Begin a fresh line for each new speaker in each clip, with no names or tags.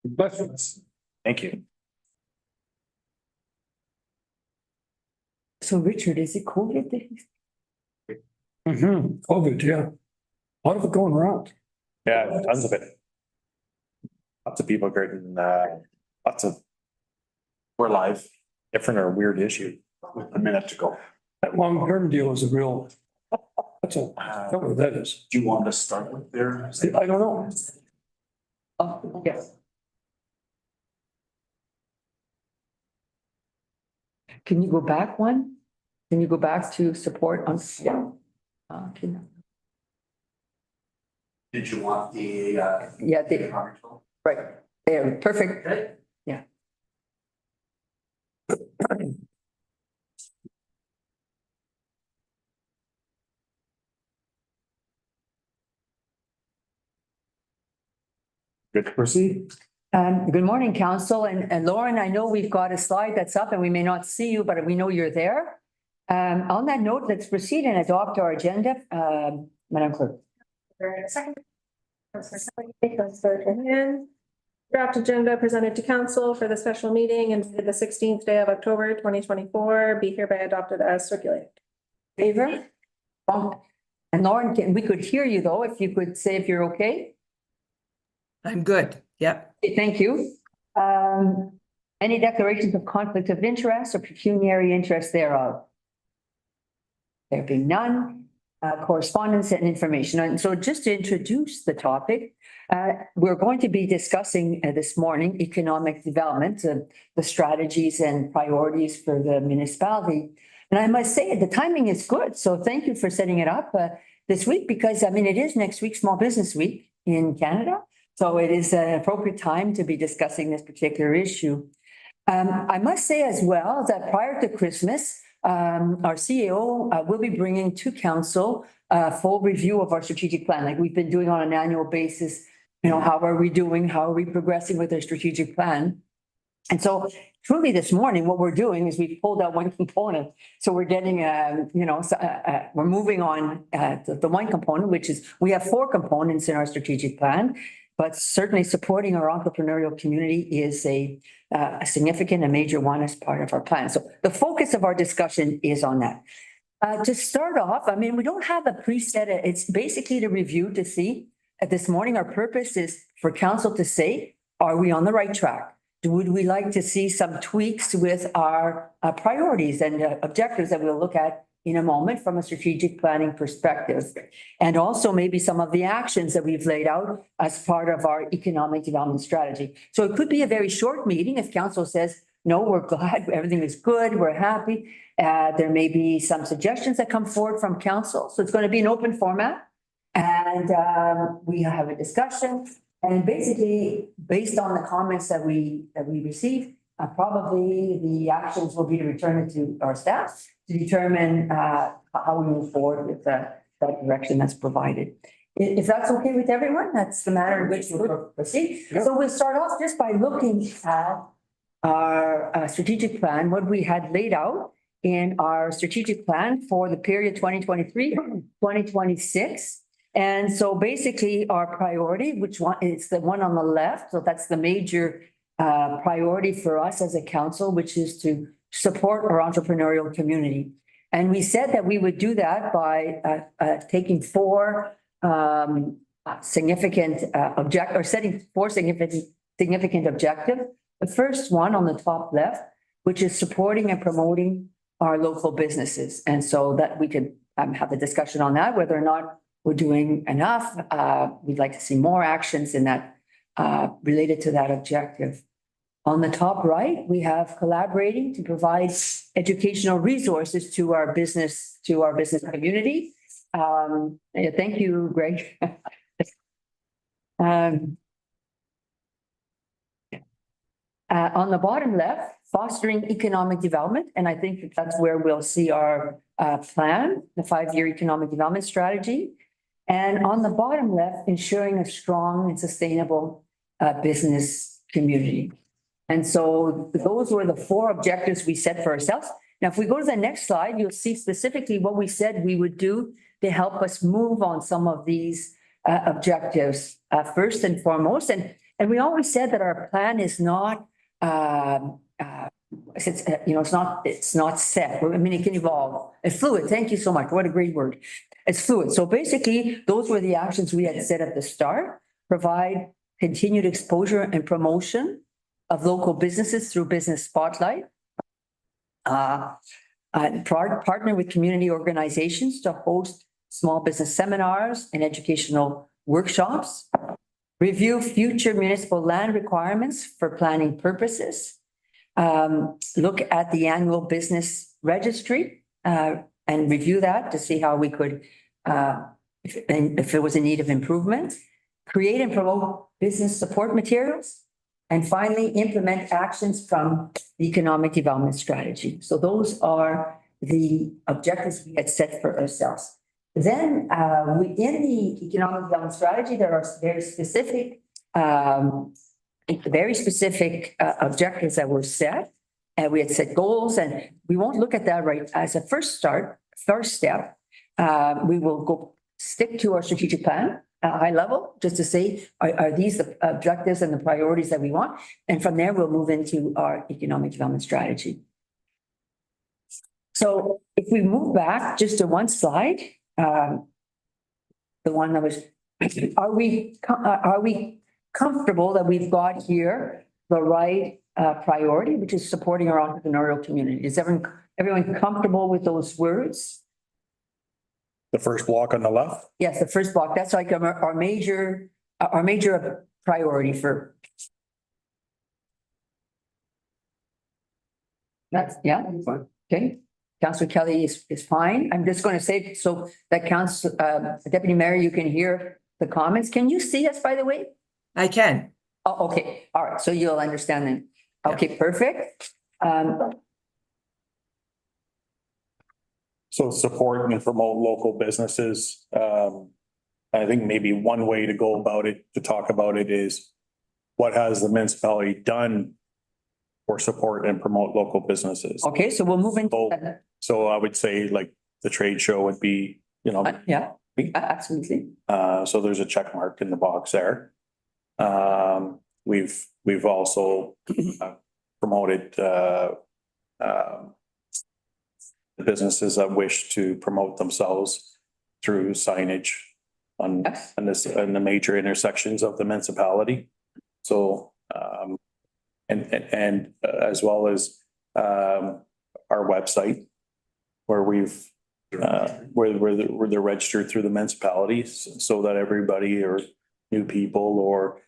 Bless.
Thank you.
So Richard, is it COVID?
COVID, yeah. A lot of it going around.
Yeah, tons of it. Lots of people getting, lots of. We're live, different or weird issue a minute ago.
That long-term deal is a real, that's a, I don't know what that is.
Do you want to start with there?
I don't know.
Oh, yes. Can you go back one? Can you go back to support on? Yeah. Okay.
Did you want the,
Yeah, right, there, perfect. Yeah.
Good to proceed.
Good morning, council, and Lauren, I know we've got a slide that's up and we may not see you, but we know you're there. On that note, let's proceed and adopt our agenda. Madam Clerk.
Second. Draft agenda presented to council for the special meeting and the 16th day of October 2024 be hereby adopted as circulated.
Favor? And Lauren, we could hear you though, if you could say if you're okay.
I'm good. Yep.
Okay, thank you. Any declarations of conflict of interest or pecuniary interest thereof? There being none, correspondence and information. And so just to introduce the topic, we're going to be discussing this morning economic development, the strategies and priorities for the municipality. And I must say the timing is good. So thank you for setting it up this week, because I mean, it is next week, Small Business Week in Canada. So it is an appropriate time to be discussing this particular issue. I must say as well that prior to Christmas, our CEO will be bringing to council a full review of our strategic plan, like we've been doing on an annual basis. You know, how are we doing? How are we progressing with our strategic plan? And so truly this morning, what we're doing is we've pulled out one component. So we're getting, we're moving on the one component, which is we have 4 components in our strategic plan. But certainly supporting our entrepreneurial community is a significant and major one as part of our plan. So the focus of our discussion is on that. To start off, I mean, we don't have a preset. It's basically to review to see this morning. Our purpose is for council to say, are we on the right track? Would we like to see some tweaks with our priorities and objectives that we'll look at in a moment from a strategic planning perspective, and also maybe some of the actions that we've laid out as part of our economic development strategy. So it could be a very short meeting if council says, no, we're glad, everything is good, we're happy. There may be some suggestions that come forward from council. So it's going to be an open format, and we have a discussion. And basically, based on the comments that we receive, probably the actions will be to return it to our staff to determine how we move forward with that direction that's provided. If that's okay with everyone, that's the manner in which we'll proceed.
Yeah.
So we'll start off just by looking at our strategic plan, what we had laid out in our strategic plan for the period 2023-2026. And so basically our priority, which one is the one on the left. So that's the major priority for us as a council, which is to support our entrepreneurial community. And we said that we would do that by taking 4 significant setting 4 significant objectives. The first one on the top left, which is supporting and promoting our local businesses. And so that we could have a discussion on that, whether or not we're doing enough. We'd like to see more actions in that related to that objective. On the top right, we have collaborating to provide educational resources to our business community. Thank you, Greg. On the bottom left, fostering economic development. And I think that's where we'll see our plan, the 5-year economic development strategy. And on the bottom left, ensuring a strong and sustainable business community. And so those were the 4 objectives we set for ourselves. Now, if we go to the next slide, you'll see specifically what we said we would do to help us move on some of these objectives first and foremost. And And we always said that our plan is not, it's not set. I mean, it can evolve. It's fluid. Thank you so much. What a great word. It's fluid. So basically, those were the actions we had said at the start. Provide continued exposure and promotion of local businesses through Business Spotlight. Partner with community organizations to host small business seminars and educational workshops. Review future municipal land requirements for planning purposes. Look at the annual business registry and review that to see how we could, if there was a need of improvement. Create and promote business support materials. And finally, implement actions from the economic development strategy. So those are the objectives we had set for ourselves. Then within the economic development strategy, there are very specific objectives that were set. And we had set goals, and we won't look at that right as a first step. We will stick to our strategic plan at a high level, just to say, are these the objectives and the priorities that we want? And from there, we'll move into our economic development strategy. So if we move back just to one slide, the one that was, are we comfortable that we've got here the right priority, which is supporting our entrepreneurial community? Is everyone comfortable with those words?
The first block on the left?
Yes, the first block. That's like our major priority for. That's, yeah.
Fine.
Okay. Councillor Kelly is fine. I'm just going to say so that Deputy Mayor, you can hear the comments. Can you see us, by the way?
I can.
Oh, okay. All right. So you'll understand then. Okay, perfect.
So support and promote local businesses. I think maybe one way to go about it, to talk about it, is what has the municipality done for support and promote local businesses?
Okay, so we'll move into that.
So I would say like the trade show would be,
Yeah, absolutely.
so there's a check mark in the box there. We've also promoted the businesses that wish to promote themselves through signage on the major intersections of the municipality. So and as well as our website, where we've where they're registered through the municipalities, so that everybody or new people or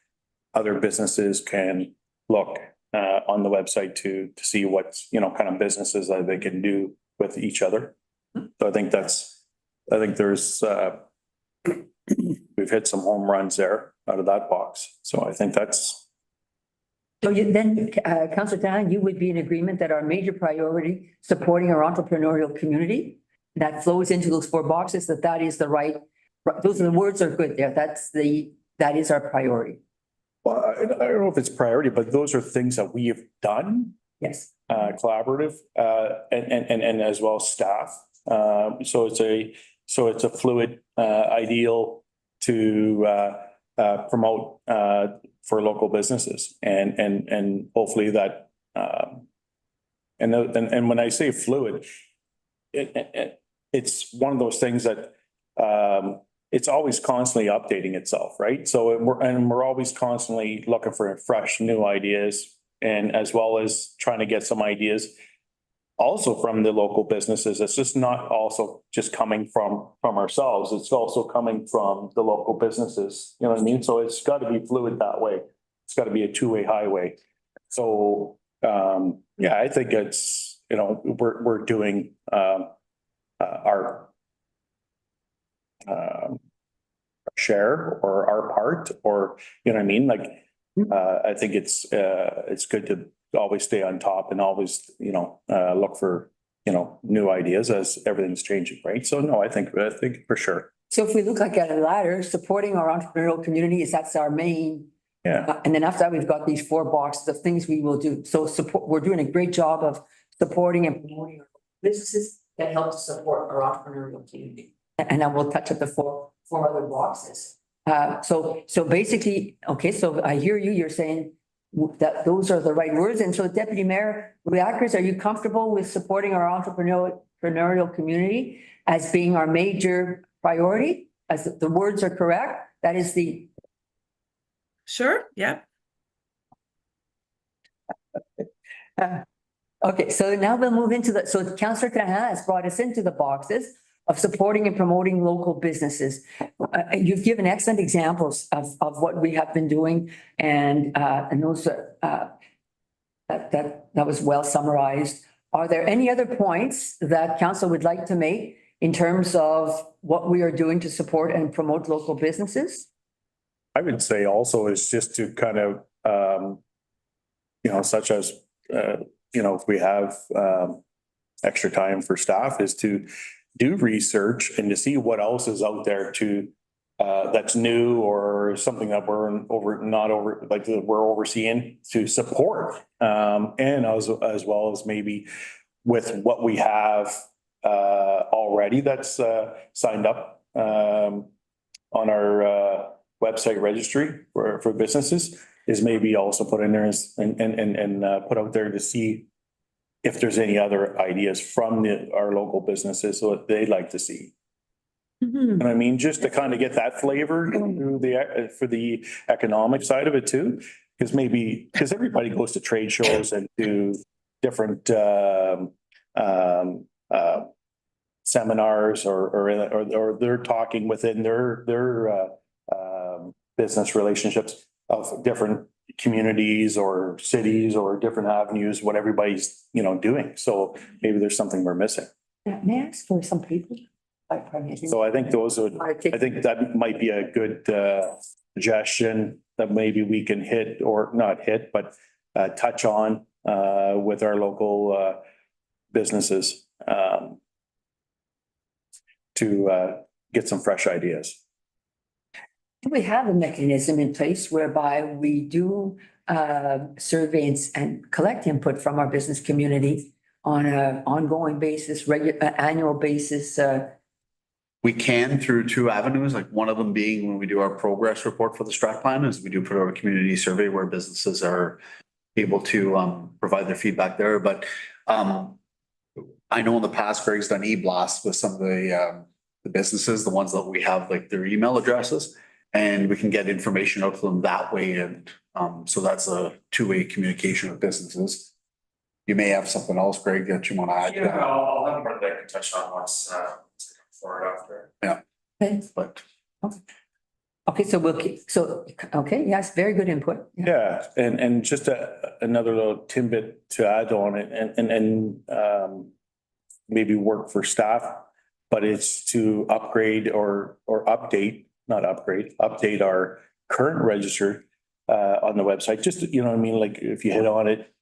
other businesses can look on the website to see what's, kind of businesses that they can do with each other. So I think there's we've hit some home runs there out of that box. So I think that's.
So then, Councillor Tan, you would be in agreement that our major priority, supporting our entrepreneurial community, that flows into those four boxes, that is the right, those are the words are good there. That is our priority.
Well, I don't know if it's priority, but those are things that we have done.
Yes.
Collaborative, and as well as staff. So it's a fluid, ideal to promote for local businesses, and hopefully that and when I say fluid, it's one of those things that it's always constantly updating itself, right? So we're always constantly looking for fresh new ideas, and as well as trying to get some ideas also from the local businesses. It's just not also just coming from ourselves. It's also coming from the local businesses. You know what I mean? So it's got to be fluid that way. It's got to be a two-way highway. So yeah, I think it's, we're doing our share or our part, or you know what I mean? Like I think it's good to always stay on top and always, look for, new ideas as everything's changing, right? So no, I think for sure.
So if we look like at a ladder, supporting our entrepreneurial community that's our main.
Yeah.
And then after that, we've got these four boxes of things we will do. So we're doing a great job of supporting and promoting our businesses that help to support our entrepreneurial community. And then we'll touch up the four other boxes. So basically, okay, so I hear you, you're saying that those are the right words. And so Deputy Mayor Riakers, are you comfortable with supporting our entrepreneurial community as being our major priority? As the words are correct, that is the,
Sure, yeah.
okay, so now we'll move into the, so Councillor Cahan has brought us into the boxes of supporting and promoting local businesses. You've given excellent examples of what we have been doing and those, that was well summarized. Are there any other points that council would like to make in terms of what we are doing to support and promote local businesses?
I would say also is just to kind of, such as, if we have, extra time for staff is to do research and to see what else is out there to, that's new or something that we're overseeing to support. And as well as maybe with what we have, already that's, signed up, on our, website registry for businesses is maybe also put in there and put out there to see if there's any other ideas from our local businesses what they'd like to see. And I mean, just to kind of get that flavor through for the economic side of it too, because everybody goes to trade shows and do different seminars or they're talking within their business relationships of different communities or cities or different avenues, what everybody's, doing. So maybe there's something we're missing.
May I ask for some people?
So I think I think that might be a good suggestion that maybe we can hit or not hit, but touch on with our local businesses to get some fresh ideas.
We have a mechanism in place whereby we do surveys and collect input from our business community on an ongoing basis, annual basis.
We can through two avenues, like one of them being when we do our progress report for the strat plan is we do put out a community survey where businesses are able to provide their feedback there. But I know in the past, Greg's done e-blast with some of the businesses, the ones that we have like their email addresses, and we can get information out to them that way. And so that's a two-way communication with businesses. You may have something else, Greg, that you want to add.
Yeah, I'll have more that I can touch on once for it after.
Yeah.
Okay.
But
Okay, so we'll keep, okay, yes, very good input.
Yeah, and just another little tidbit to add on it and maybe work for staff, but it's to upgrade or update our current register on the website. Just, like if you hit on it,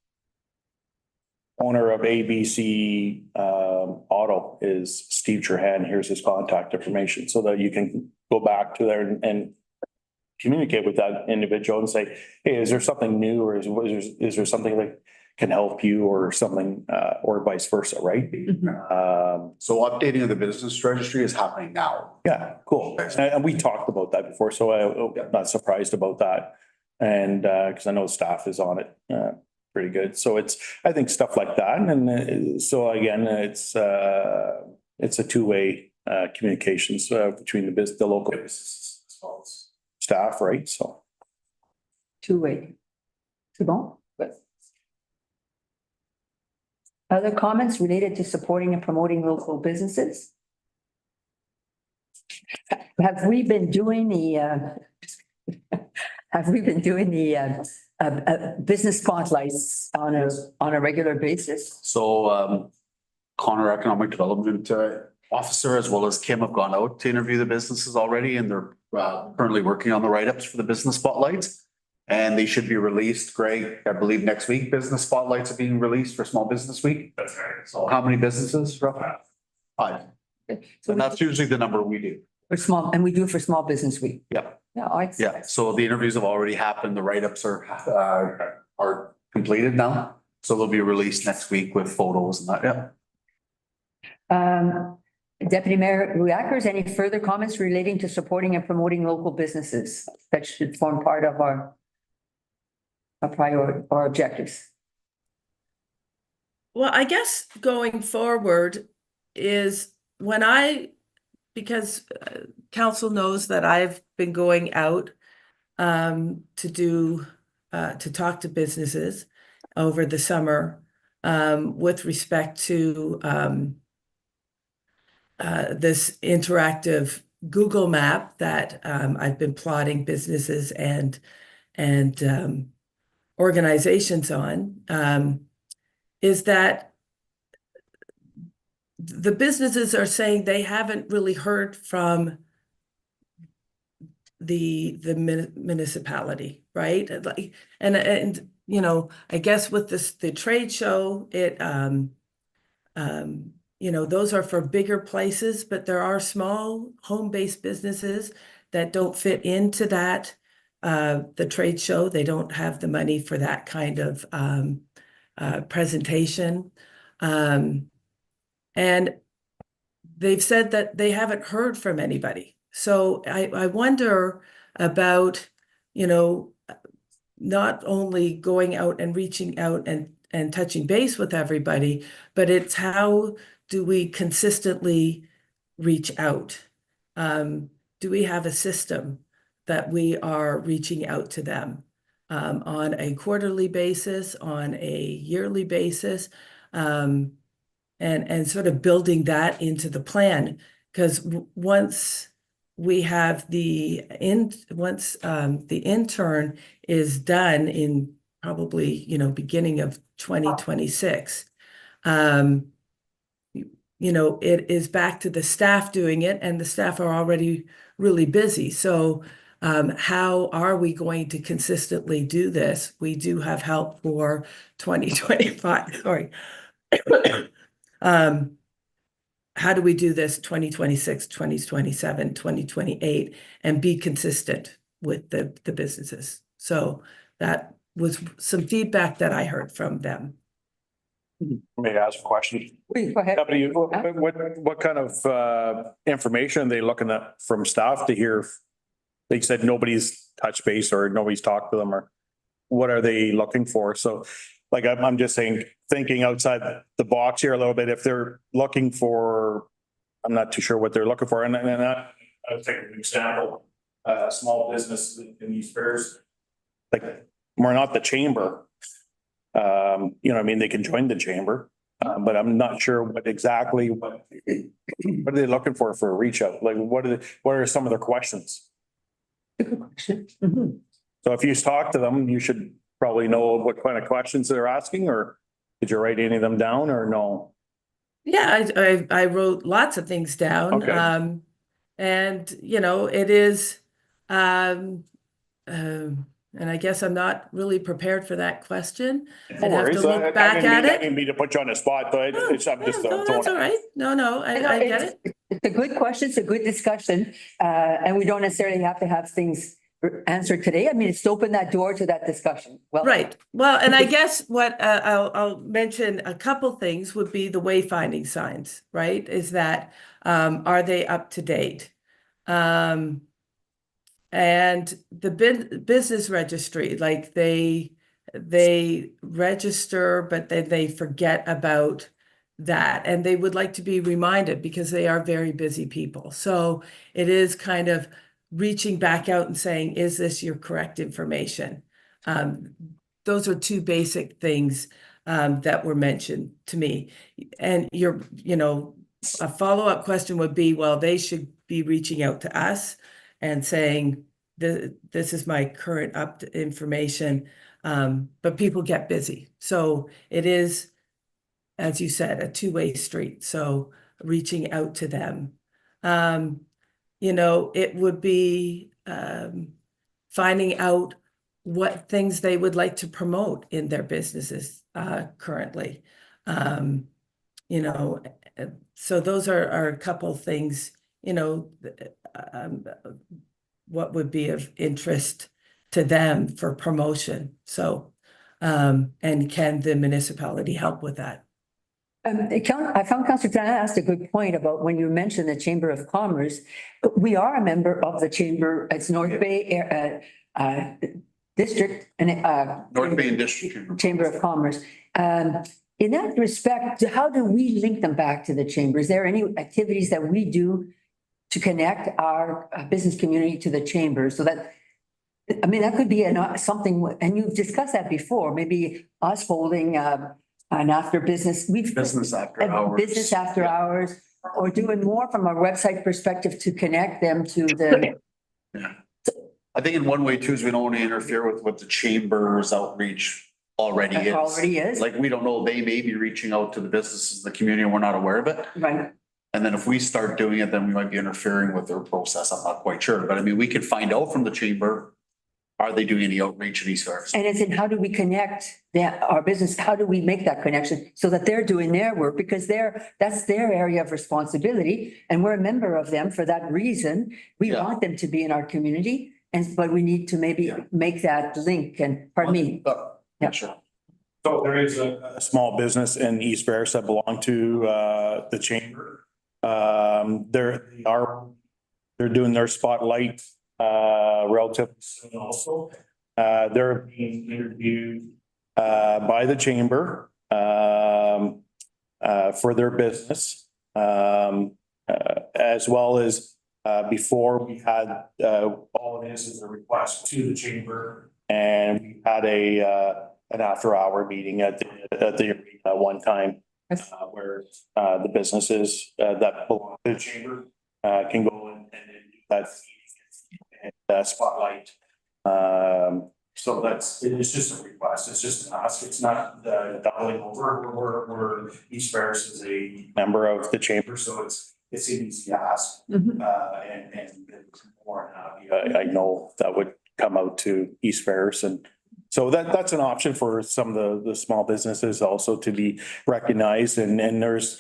owner of ABC Auto is Steve Trahan. Here's his contact information so that you can go back to there and communicate with that individual and say, hey, is there something new or is there something that can help you or something or vice versa, right?
so updating of the business registry is happening now.
Yeah, cool. And we talked about that before, so I'm not surprised about that. And because I know staff is on it pretty good. So I think stuff like that. And so again, it's a two-way communications between the local businesses as well as staff, right? So.
Two-way. C'est bon? Good. Other comments related to supporting and promoting local businesses? Have we been doing the business spotlights on a regular basis?
So Connor, Economic Development Officer, as well as Kim have gone out to interview the businesses already, and they're currently working on the write-ups for the business spotlights. And they should be released, Greg, I believe next week. Business spotlights are being released for Small Business Week.
That's right.
So how many businesses roughly? 5.
So
And that's usually the number we do.
for small, and we do it for Small Business Week.
Yeah.
Yeah,
So the interviews have already happened. The write-ups are completed now. So they'll be released next week with photos and that, yeah.
Deputy Mayor Ruakers, any further comments relating to supporting and promoting local businesses that should form part of our priority or objectives?
Well, I guess going forward is because council knows that I've been going out to talk to businesses over the summer with respect to this interactive Google map that I've been plotting businesses and organizations on, is that the businesses are saying they haven't really heard from the municipality, right? And you know, I guess with the trade show, you know, those are for bigger places, but there are small home-based businesses that don't fit into that the trade show. They don't have the money for that kind of presentation. And they've said that they haven't heard from anybody. So I wonder about, you know, not only going out and reaching out and touching base with everybody, but it's how do we consistently reach out? Do we have a system that we are reaching out to them on a quarterly basis, on a yearly basis? And sort of building that into the plan, because once we have the intern is done in probably, you know, beginning of 2026, you know, it is back to the staff doing it, and the staff are already really busy. So how are we going to consistently do this? We do have help for 2025, sorry. How do we do this 2026, 2027, 2028, and be consistent with the businesses? So that was some feedback that I heard from them.
May I ask a question?
Please, go ahead.
Deputy, what kind of information are they looking at from staff to hear? They said nobody's touched base or nobody's talked to them, or what are they looking for? So like, I'm just saying, thinking outside the box here a little bit, if they're looking for, I'm not too sure what they're looking for. And I'll take an example, small business in East Bears. Like, we're not the chamber. You know, I mean, they can join the chamber, but I'm not sure what exactly, what are they looking for a reach out? Like, what are some of their questions?
Good question. Mhm.
So if you talk to them, you should probably know what kind of questions they're asking, or did you write any of them down or no?
Yeah, I wrote lots of things down.
Okay.
And you know, it is and I guess I'm not really prepared for that question.
No
I'd have to
worries.
look back at
I
it.
didn't mean to put you on the spot, but
No,
I'm just
no,
throwing
that's all
it.
right. No, I get it.
It's a good question. It's a good discussion. And we don't necessarily have to have things answered today. I mean, it's to open that door to that discussion. Well,
Right. Well, and I guess what I'll mention a couple things would be the wayfinding signs, right? Is that are they up to date? And the business registry, like they register, but then they forget about that, and they would like to be reminded because they are very busy people. So it is kind of reaching back out and saying, is this your correct information? Those are two basic things that were mentioned to me. And you know, a follow-up question would be, well, they should be reaching out to us and saying, this is my current information, but people get busy. So it is, as you said, a two-way street. So reaching out to them. You know, it would be finding out what things they would like to promote in their businesses currently. You know, so those are a couple of things, you know, what would be of interest to them for promotion. So, and can the municipality help with that?
I found Councillor Trent asked a good point about when you mentioned the Chamber of Commerce. We are a member of the Chamber, it's North Bay, District and,
North Bay and District.
Chamber of Commerce. In that respect, how do we link them back to the chamber? Is there any activities that we do to connect our business community to the chamber so that, I mean, that could be something, and you've discussed that before, maybe us holding an after business,
Business after hours.
business after hours, or doing more from a website perspective to connect them to the,
I think in one way too is we don't want to interfere with what the chamber's outreach already is.
already is,
Like, we don't know, they may be reaching out to the businesses, in the community, and we're not aware of it.
right?
And then if we start doing it, then we might be interfering with their process. I'm not quite sure, but I mean, we could find out from the chamber. Are they doing any outreach in East Ferris?
And it's in how do we connect our business, how do we make that connection so that they're doing their work because that's their area of responsibility and we're a member of them for that reason. We
Yeah.
want them to be in our community but we need to maybe make that link and, pardon me.
Yeah, sure.
So there is a small business in East Ferris that belong to the chamber. They're doing their spotlight relatively soon also. They're being interviewed by the chamber for their business. As well as before we had all it is a request to the chamber and we had an after hour meeting at the arena one time where the businesses that belong to the chamber can go and do that spotlight. So it's just a request. It's just an ask. It's not doubling over. We're East Ferris is a member of the chamber, so it's an easy ask.
Mhm.
And more than happy. I know that would come out to East Ferris and so that's an option for some of the small businesses also to be recognized and there's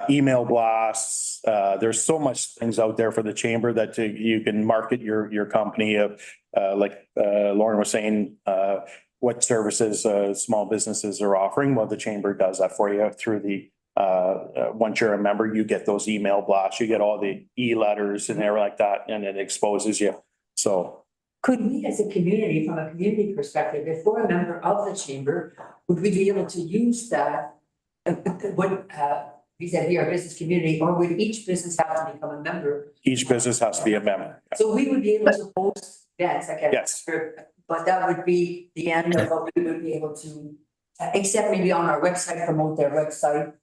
email blasts. There's so much things out there for the chamber that you can market your company like Lauren was saying, what services small businesses are offering. Well, the chamber does that for you through the once you're a member, you get those email blasts, you get all the e-letters and everything like that, and it exposes you. So
Could we, as a community, from a community perspective, if we're a member of the chamber, would we be able to use that? Vis-a-vis our business community, or would each business have to become a member?
each business has to be a member.
So we would be able to host events, I guess.
Yes.
But that would be the end of what we would be able to, except maybe on our website, promote their website.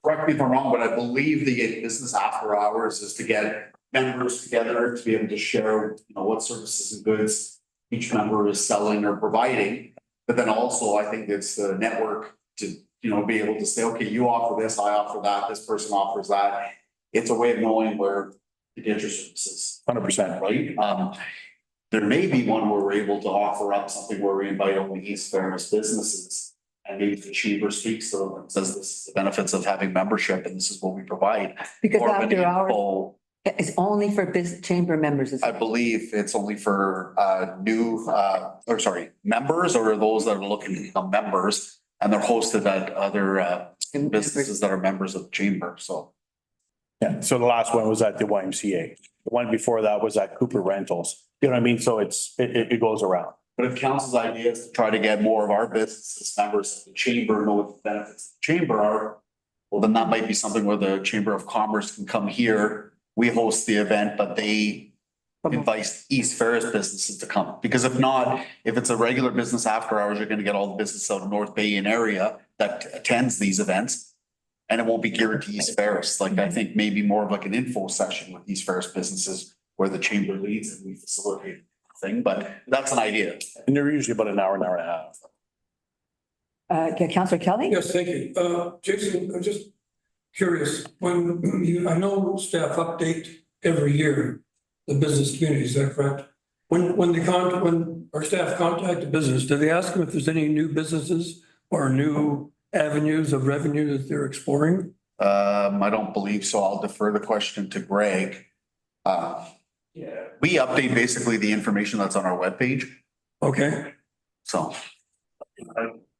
Correct me if I'm wrong, but I believe the business after hours is to get members together to be able to share, what services and goods each member is selling or providing. But then also, I think it's the network to, be able to say, okay, you offer this, I offer that, this person offers that. It's a way of knowing where to get your services.
100%.
Right? There may be one where we're able to offer up something where we invite only East Ferris businesses. And maybe the chamber speaks to them and says, this is the benefits of having membership and this is what we provide.
Because
Or an
after hours
info-
is only for business chamber members.
I believe it's only for members or those that are looking to become members. And they're hosted at other businesses that are members of the chamber, so.
Yeah, so the last one was at the YMCA. The one before that was at Cooper Rentals. You know what I mean? So it goes around.
But if council's idea is to try to get more of our businesses members of the chamber, know what the benefits of the chamber are, well, then that might be something where the Chamber of Commerce can come here. We host the event, but they invite East Ferris businesses to come. Because if not, if it's a regular business after hours, you're gonna get all the business out of North Bay and area that attends these events. And it won't be geared to East Ferris. Like, I think maybe more of like an info session with East Ferris businesses where the chamber leads and we facilitate the thing, but that's an idea.
And they're usually about an hour and a half.
Councillor Kelly?
Yes, thank you. Jason, I'm just curious, I know staff update every year, the business community, is that correct? When our staff contact a business, do they ask them if there's any new businesses or new avenues of revenue that they're exploring?
I don't believe so. I'll defer the question to Greg. We update basically the information that's on our webpage,
Okay,
so.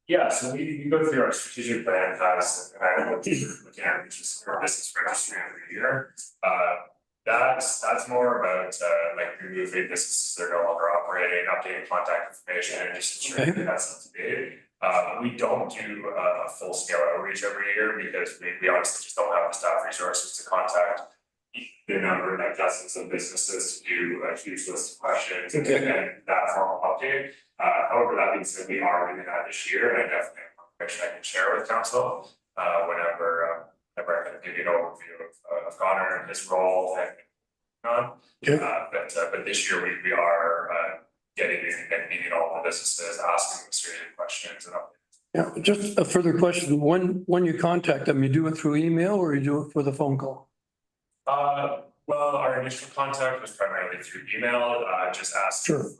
Yeah, so we go through our strategic plan as, and I look at, which is our business registry every year. That's more about, like removing businesses that are no longer operating, updating contact information, and just ensuring that that's up to date. We don't do a full scale outreach every year because we honestly just don't have the staff resources to contact the number of dozens of businesses to do a huge list of questions and that formal update. However, that being said, we are doing that this year, and I definitely have information I can share with council whenever I can give you an overview of Connor and his role and but this year we are getting in and meeting all the businesses, asking them series of questions and updates.
Yeah, just a further question. When you contact them, you do it through email or you do it with a phone call?
Well, our initial contact was primarily through email, just asking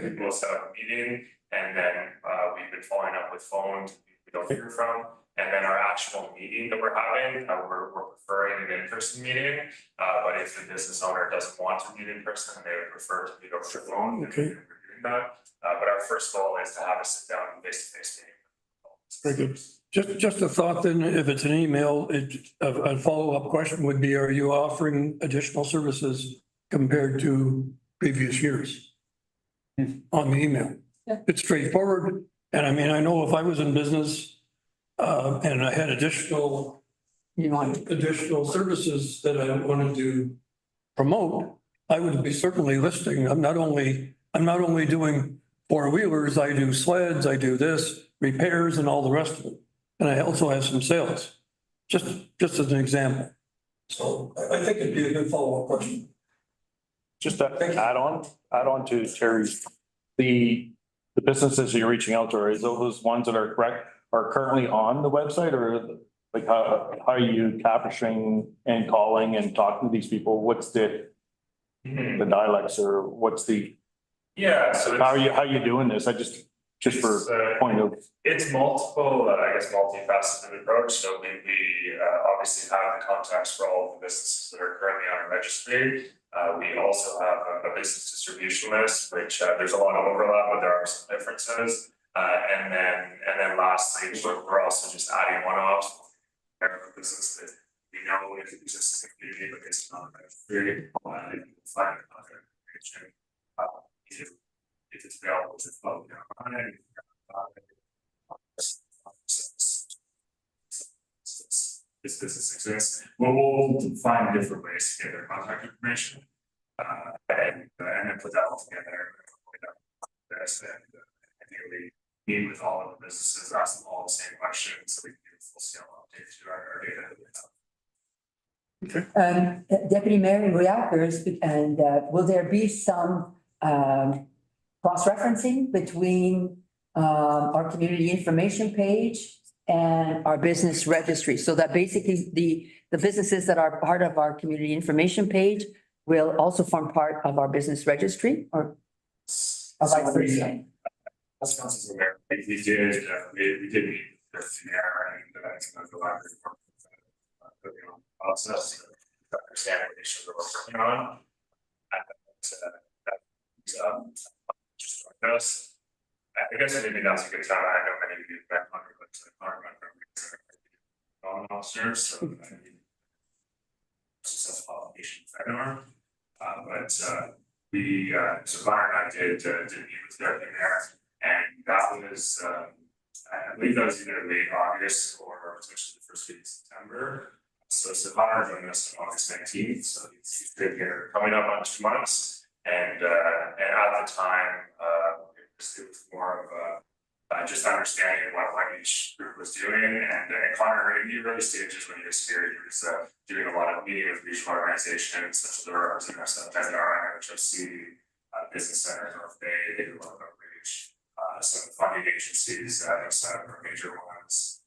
people to set up a meeting, and then we've been following up with phones we don't hear from. And then our actual meeting that we're having, we're preferring an in-person meeting. But if the business owner doesn't want to meet in person, they would prefer to meet over the phone.
Okay.
We're doing that. But our first goal is to have a sit down face-to-face meeting.
Very good. Just a thought then, if it's an email, a follow-up question would be, are you offering additional services compared to previous years? On the email?
Yeah.
It's straightforward. And I mean, I know if I was in business, and I had additional services that I wanted to promote, I would be certainly listing. I'm not only doing four-wheelers, I do sleds, I do this, repairs and all the rest of it. And I also have some sales, just as an example. So I think it'd be a good follow-up question.
Just to add on to Terry's, the businesses you're reaching out to, are those ones that are currently on the website, or like how are you capturing and calling and talking to these people? What's the dialects, or what's the?
Yeah, so
how are you doing this? Just for point of.
It's multiple, I guess, multifaceted approach. So we obviously have the contacts for all of the businesses that are currently on our registry. We also have a business distribution list, which there's a lot of overlap, but there are some differences. And then lastly, we're also just adding one-offs. Business that we know if it exists in the community, but it's not very find another information. If it's available to public online. This business exists. We'll find different ways to get their contact information. And then put that all together. And meet with all of the businesses, ask them all the same questions, so we can do a full scale update to our data.
Deputy Mayor Reactors, and will there be some cross-referencing between our community information page and our business registry, so that basically the businesses that are part of our community information page will also form part of our business registry, or vice versa?
As council's aware, we did meet with the mayor and some of the library process to understand what issues we're working on. Just joined us. I guess maybe that's a good time. I know many of you back on officers, so successful application webinar. But so Connor and I did meet with the mayor. And that was, I believe that was either late August or potentially the first week of September. So Connor joined us on August 19th, so he's been here coming up on 2 months. And at the time, it was more of just understanding what each group was doing. And Connor, in the early stages when he was here, he was doing a lot of meeting with regional organizations such as the RRs and SNR, NHOC, Business Center, North Bay, they do a lot of outreach. Some funding agencies, some major ones.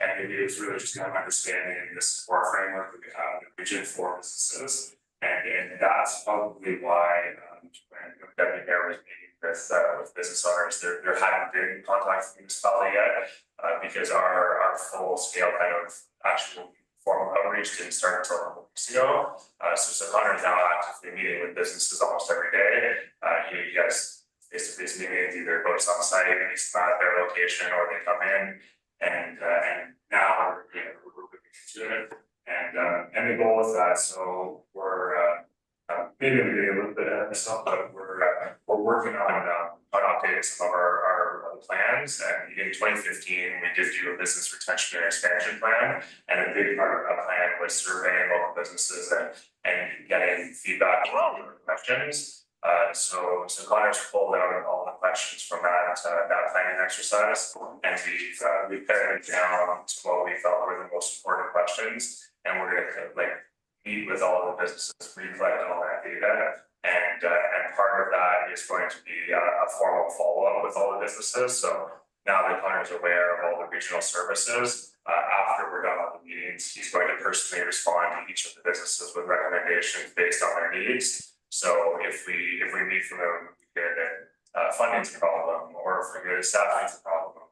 And it was really just kind of understanding the support framework that we have in the region for businesses. And that's probably why when Deputy Mayor was meeting with business owners, there hadn't been contact from the municipality yet, because our full scale kind of actual formal outreach didn't start until a couple weeks ago. So Connor is now actively meeting with businesses almost every day. He has face-to-face meetings, either go to some site, meet them at their location, or they come in. And now we're moving into it. And the goal with that, so we're, maybe I'm getting a little bit ahead of myself, but we're working on updating some of our plans. And in 2015, we did do a business retention and expansion plan. And a big part of that plan was surveying local businesses and getting feedback on questions. So Connor's pulled out all the questions from that planning exercise, and we've pared it down to what we felt were the most important questions. And we're gonna meet with all the businesses, reflect all that data, and part of that is going to be a formal follow-up with all the businesses. So now that Connor's aware of all the regional services, after we're done with the meetings, he's going to personally respond to each of the businesses with recommendations based on their needs. So if we meet from them, we hear that funding's a problem, or if we hear that staffing's a problem,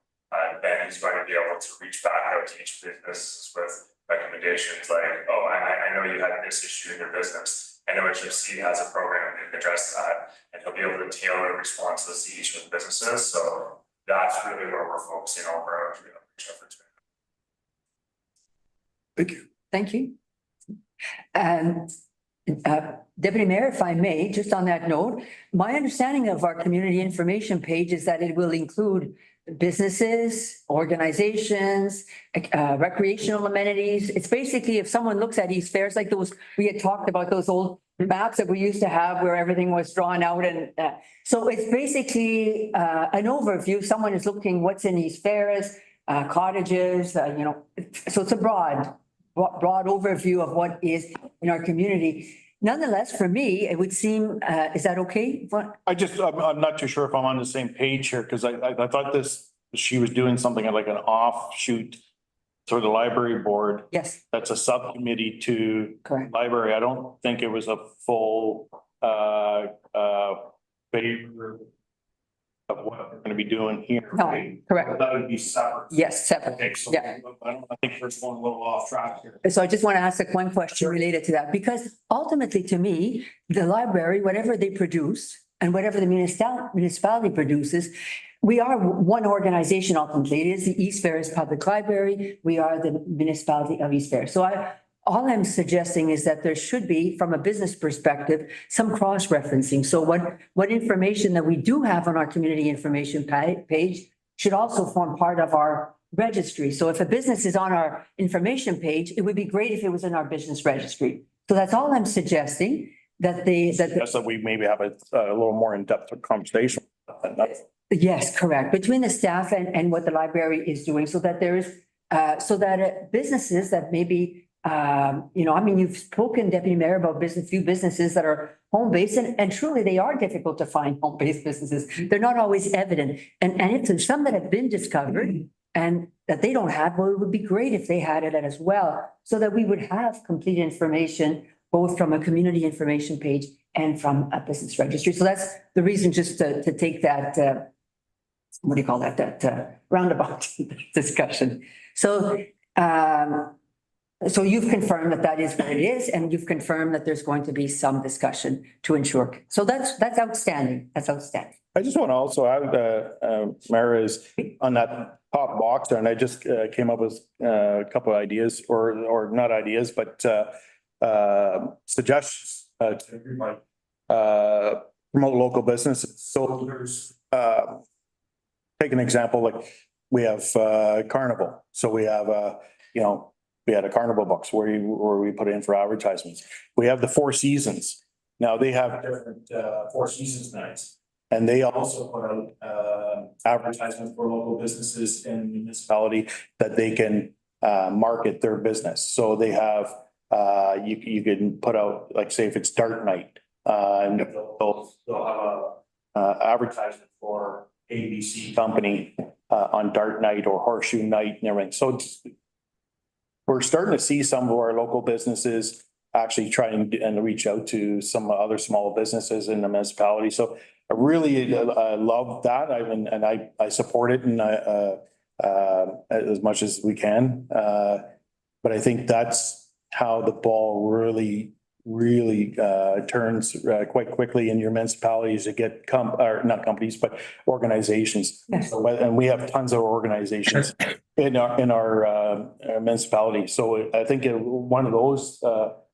then he's going to be able to reach back out to each business with recommendations like, oh, I know you had this issue in your business. I know HFC has a program to address that, and he'll be able to tailor responses to each of the businesses. So that's really where we're focusing on our outreach efforts.
Thank you.
Thank you. Deputy Mayor, if I may, just on that note, my understanding of our community information page is that it will include businesses, organizations, recreational amenities. It's basically if someone looks at East Fairs, like those, we had talked about those old maps that we used to have where everything was drawn out. And so it's basically an overview. Someone is looking what's in East Fairs, cottages, so it's a broad overview of what is in our community. Nonetheless, for me, it would seem, is that okay?
I'm not too sure if I'm on the same page here, because I thought she was doing something like an offshoot for the library board.
Yes,
That's a subcommittee to
correct.
library. I don't think it was a full favor of what we're gonna be doing here.
No, correct.
That would be separate.
Yes, separate.
Okay, so
Yeah.
I think we're going a little off track here.
So I just want to ask one question related to that, because ultimately to me, the library, whatever they produce and whatever the municipality produces, we are one organization ultimately. It is the East Ferris Public Library. We are the municipality of East Ferris. So all I'm suggesting is that there should be, from a business perspective, some cross-referencing. So what information that we do have on our community information page should also form part of our registry. So if a business is on our information page, it would be great if it was in our business registry. So that's all I'm suggesting, that
That we maybe have a little more in-depth conversation.
yes, correct, between the staff and what the library is doing, so that there is, so that businesses that maybe, you've spoken, Deputy Mayor, about few businesses that are home-based, and truly they are difficult to find home-based businesses. They're not always evident. And if there's some that have been discovered and that they don't have, well, it would be great if they had it as well, so that we would have complete information, both from a community information page and from a business registry. So that's the reason, just to take that, what do you call that, roundabout discussion. So, so you've confirmed that is what it is, and you've confirmed that there's going to be some discussion to ensure. So that's outstanding. That's outstanding.
I just want to also add, Mara, is on that top box there, and I just came up with a couple of ideas, or not ideas, but suggestions to everybody. Promote local businesses. So there's, take an example, like we have Carnival. So we have, we had a Carnival Bucks where we put in for advertisements. We have the Four Seasons. Now they have different Four Seasons nights. And they also put out advertisements for local businesses in the municipality that they can market their business. So they have, you can put out, like, say if it's Dart Night, and they'll have a advertisement for ABC company on Dart Night or Horseshoe Night and everything. So we're starting to see some of our local businesses actually try and reach out to some other small businesses in the municipality. So I really love that. I support it, and as much as we can. But I think that's how the ball really really turns quite quickly in your municipalities to get or not companies, but organizations.
Yes.
And we have tons of organizations in our municipality. So I think one of those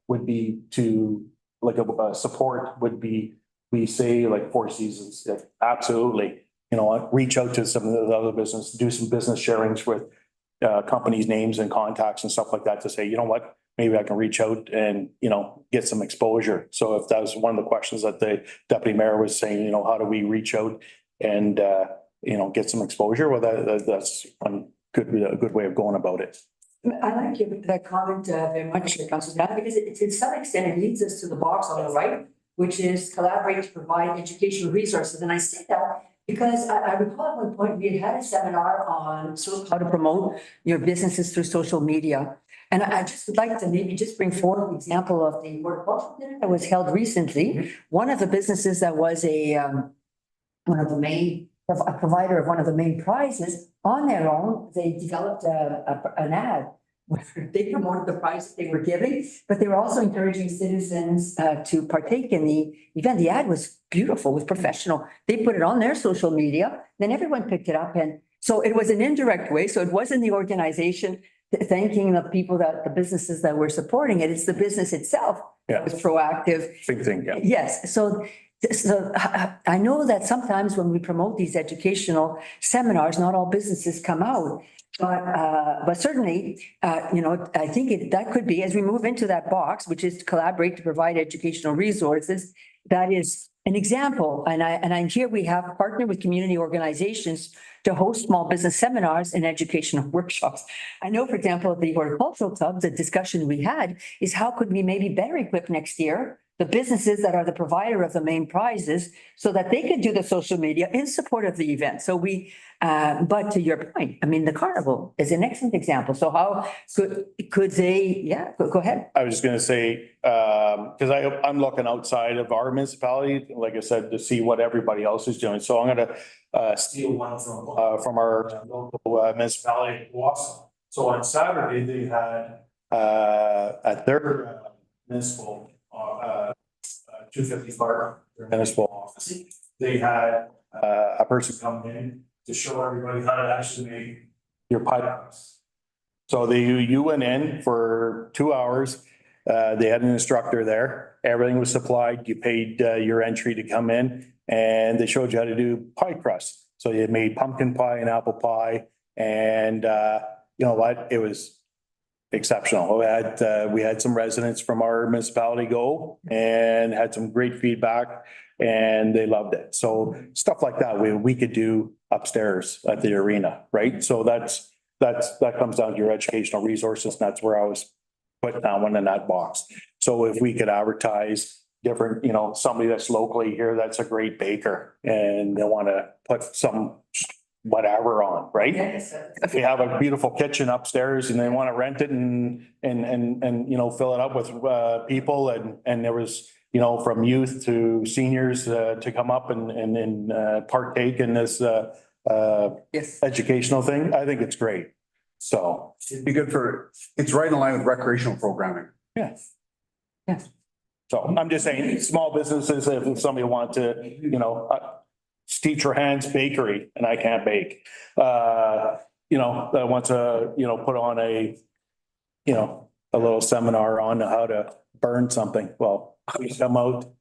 would be to, like, a support would be, we say like Four Seasons, absolutely. You know, reach out to some of the other business, do some business sharings with companies' names and contacts and stuff like that to say, you know what, maybe I can reach out and, you know, get some exposure. So if that was one of the questions that the deputy mayor was saying, you know, how do we reach out and, you know, get some exposure? Well, that's a good way of going about it.
I like that comment very much, Councilor Down, because it, to some extent, it leads us to the box on the right, which is collaborate to provide educational resources. And I say that because I recall at one point we had a seminar on how to promote your businesses through social media. And I just would like to maybe just bring forward the example of the horticultural dinner that was held recently. One of the businesses that was one of the main, a provider of one of the main prizes, on their own, they developed an ad. They promoted the prize they were giving, but they were also encouraging citizens to partake in the event. The ad was beautiful, was professional. They put it on their social media, then everyone picked it up. And so it was an indirect way. So it wasn't the organization thanking the people, the businesses that were supporting it. It's the business itself that was proactive.
Same thing, yeah.
Yes, so I know that when we promote these educational seminars, not all businesses come out. But certainly, you know, I think that could be, as we move into that box, which is to collaborate to provide educational resources, that is an example. And here we have partnered with community organizations to host small business seminars and educational workshops. I know, for example, at the horticultural club, the discussion we had is how could we maybe better equip next year the businesses that are the provider of the main prizes so that they could do the social media in support of the event. So but to your point, I mean, the carnival is an excellent example. So how could they, go ahead.
I was just gonna say, because I'm looking outside of our municipality, like I said, to see what everybody else is doing. So I'm gonna steal one from our local municipality, Wausau. So on Saturday, they had at their municipal 250 Park, their municipal office, they had a person come in to show everybody how to actually make your pie crust. So you went in for 2 hours. They had an instructor there. Everything was supplied. You paid your entry to come in, and they showed you how to do pie crust. So you made pumpkin pie and apple pie, and you know what? It was exceptional. We had some residents from our municipality go and had some great feedback, and they loved it. So stuff like that we could do upstairs at the arena, right? So that comes down to your educational resources. And that's where I was putting that one in that box. So if we could advertise different, you know, somebody that's locally here, that's a great baker, and they want to put some whatever on, right? If we have a beautiful kitchen upstairs and they want to rent it and you know, fill it up with people, and there was, you know, from youth to seniors to come up and partake in this educational thing, I think it's great. So
It'd be good it's right in line with recreational programming.
yes.
Yes.
So I'm just saying, small businesses, if somebody wants to, you know, Teacher Hands Bakery, and I can't bake, you know, that wants to, you know, put on a little seminar on how to burn something. Well, please come out.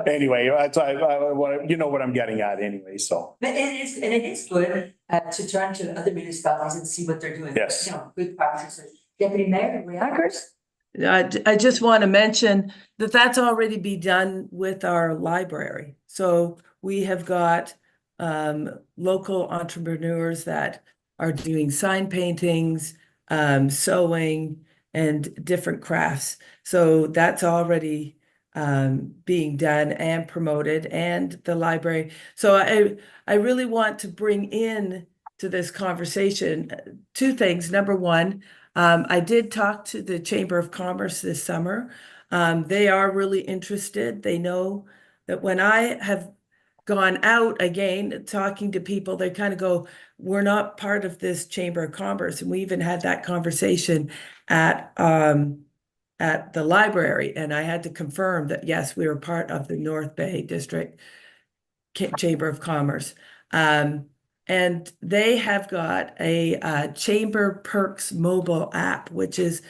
Anyway, that's, you know what I'm getting at anyway, so.
But it is good to turn to other municipalities and see what they're doing.
Yes.
You know, good practices. Deputy Mayor, reactors?
I just want to mention that that's already been done with our library. So we have got local entrepreneurs that are doing sign paintings, sewing, and different crafts. So that's already being done and promoted, and the library. So I really want to bring in to this conversation two things. Number one, I did talk to the Chamber of Commerce this summer. They are really interested. They know that when I have gone out again, talking to people, they kind of go, we're not part of this Chamber of Commerce. And we even had that conversation at the library, and I had to confirm that, yes, we were part of the North Bay District Chamber of Commerce. And they have got a Chamber Perks mobile app, which is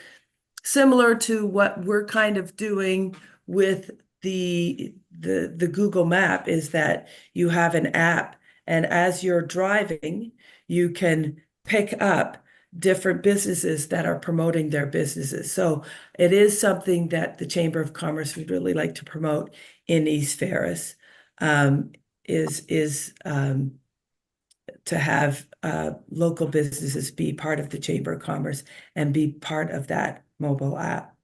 similar to what we're kind of doing with the Google Map, is that you have an app, and as you're driving, you can pick up different businesses that are promoting their businesses. So it is something that the Chamber of Commerce would really like to promote in East Ferris, is to have local businesses be part of the Chamber of Commerce and be part of that mobile app.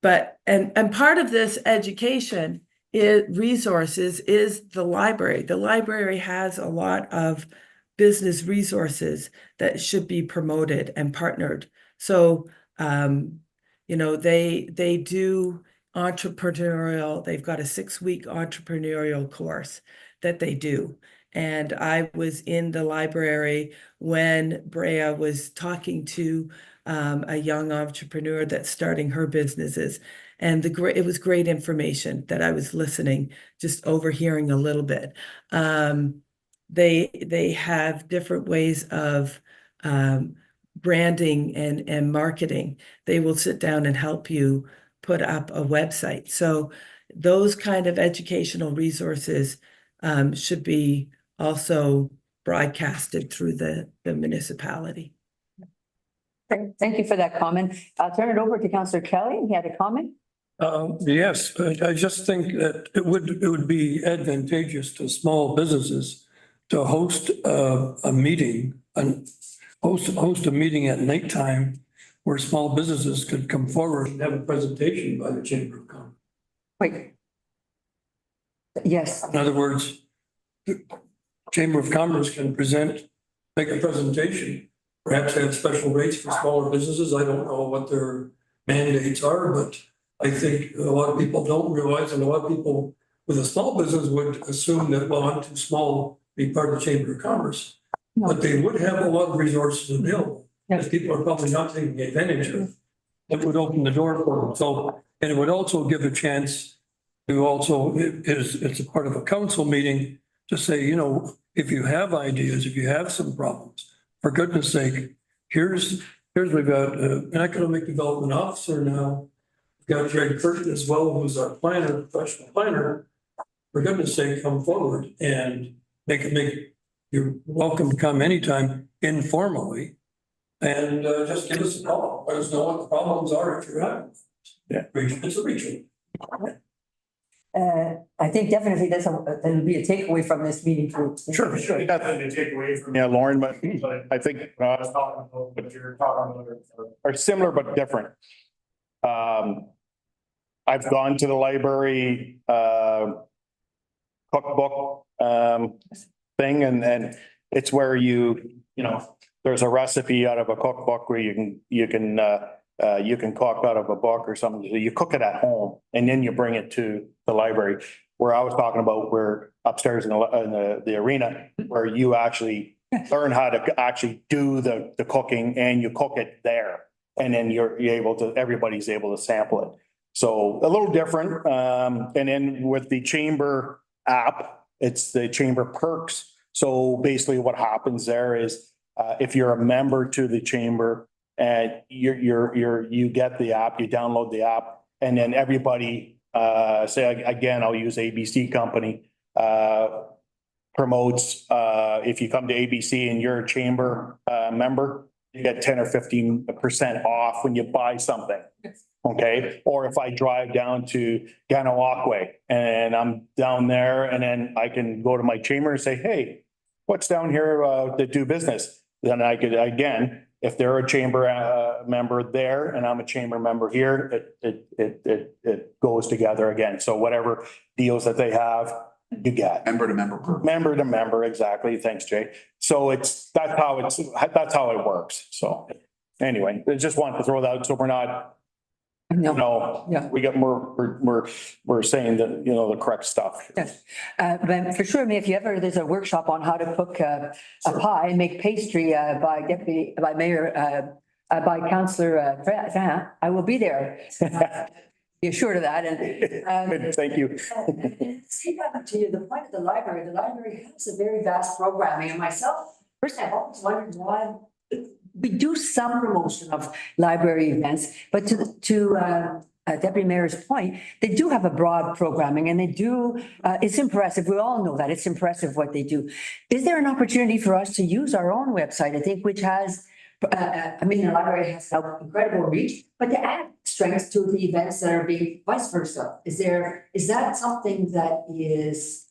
But part of this education resources is the library. The library has a lot of business resources that should be promoted and partnered. So, you know, they do entrepreneurial, they've got a 6-week entrepreneurial course that they do. And I was in the library when Brea was talking to a young entrepreneur that's starting her businesses. And it was great information that I was listening, just overhearing a little bit. They have different ways of branding and marketing. They will sit down and help you put up a website. So those kind of educational resources should be also broadcasted through the municipality.
Thank you for that comment. I'll turn it over to Councillor Kelly. He had a comment.
Yes, but I just think that it would be advantageous to small businesses to host a meeting and host a meeting at nighttime where small businesses could come forward and have a presentation by the Chamber of Commerce.
Wait. Yes.
In other words, the Chamber of Commerce can make a presentation, perhaps have special rates for smaller businesses. I don't know what their mandates are, but I think a lot of people don't realize, and a lot of people with a small business would assume that, well, I'm too small to be part of the Chamber of Commerce. But they would have a lot of resources available, as people are probably not taking advantage of. That would open the door for them. So, and it would also give a chance to also, it's a part of a council meeting, to say, you know, if you have ideas, if you have some problems, for goodness sake, here's we've got an economic development officer now. We've got Greg Curtin as well, who's our planner, professional planner. For goodness sake, come forward and you're welcome to come anytime informally, and just give us a call. Let us know what the problems are if you're having.
Yeah.
It's a region.
I think definitely there'll be a takeaway from this meeting.
Sure. Yeah, Lauren, but I think
I was talking about what you're talking about.
are similar but different. I've gone to the library cookbook thing, and it's where you know, there's a recipe out of a cookbook where you can cook out of a book or something. So you cook it at home and then you bring it to the library. Where I was talking about, where upstairs in the arena, where you actually learn how to actually do the cooking, and you cook it there, and then everybody's able to sample it. So a little different. And then with the Chamber app, it's the Chamber Perks. So basically what happens there is, if you're a member to the Chamber and you get the app, you download the app, and then everybody, say again, I'll use ABC Company, promotes, if you come to ABC and you're a Chamber member, you get 10 or 15% off when you buy something. Okay, or if I drive down to Ganawakwe and I'm down there, and then I can go to my Chamber and say, hey, what's down here to do business? Then I could, again, if they're a Chamber member there and I'm a Chamber member here, it goes together again. So whatever deals that they have, you get.
Member to member.
Member to member, exactly. Thanks, Jay. So that's how it works. So anyway, I just wanted to throw that out so we're not
No,
No,
Yeah.
we're saying that, you know, the correct stuff.
yes. But for sure, I mean, if you ever, there's a workshop on how to cook a pie and make pastry by Mayor, by Councillor Van, I will be there. Be assured of that and.
Thank you.
See that to you, the point of the library has a very vast programming and myself, personally, I've always wondered why. We do some promotion of library events, but to Deputy Mayor's point, they do have a broad programming and they do, it's impressive. We all know that. It's impressive what they do. Is there an opportunity for us to use our own website, I think, which has, I mean, the library has incredible reach, but to add strength to the events that are being vice versa? Is that something that is,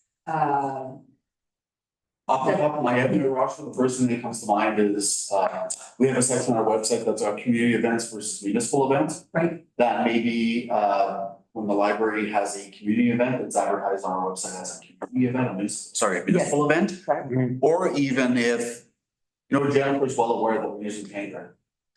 Off the top of my head, Ross, the first thing that comes to mind is, we have a section on our website that's our community events versus municipal events.
right?
That maybe, when the library has a community event, it's advertised on our website as a community event, a municipal event.
Right.
Or even if, you know, Jennifer's well aware that we're using Tanger.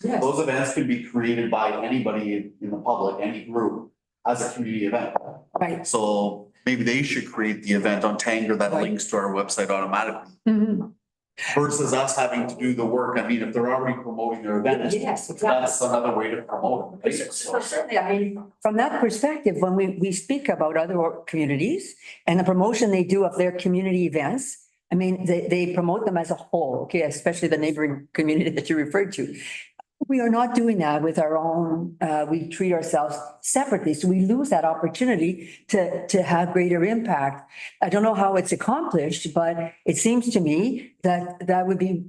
Yes,
Those events could be created by anybody in the public, any group, as a community event.
right.
So maybe they should create the event on Tanger that
Right.
links to our website automatically.
Mhm.
Versus us having to do the work. I mean, if they're already promoting their event,
Yes, exactly.
that's another way to promote it.
So certainly, I mean, from that perspective, when we speak about other communities and the promotion they do of their community events, I mean, they promote them as a whole, okay, especially the neighboring community that you referred to. We are not doing that with our own, we treat ourselves separately, so we lose that opportunity to have greater impact. I don't know how it's accomplished, but it seems to me that would be,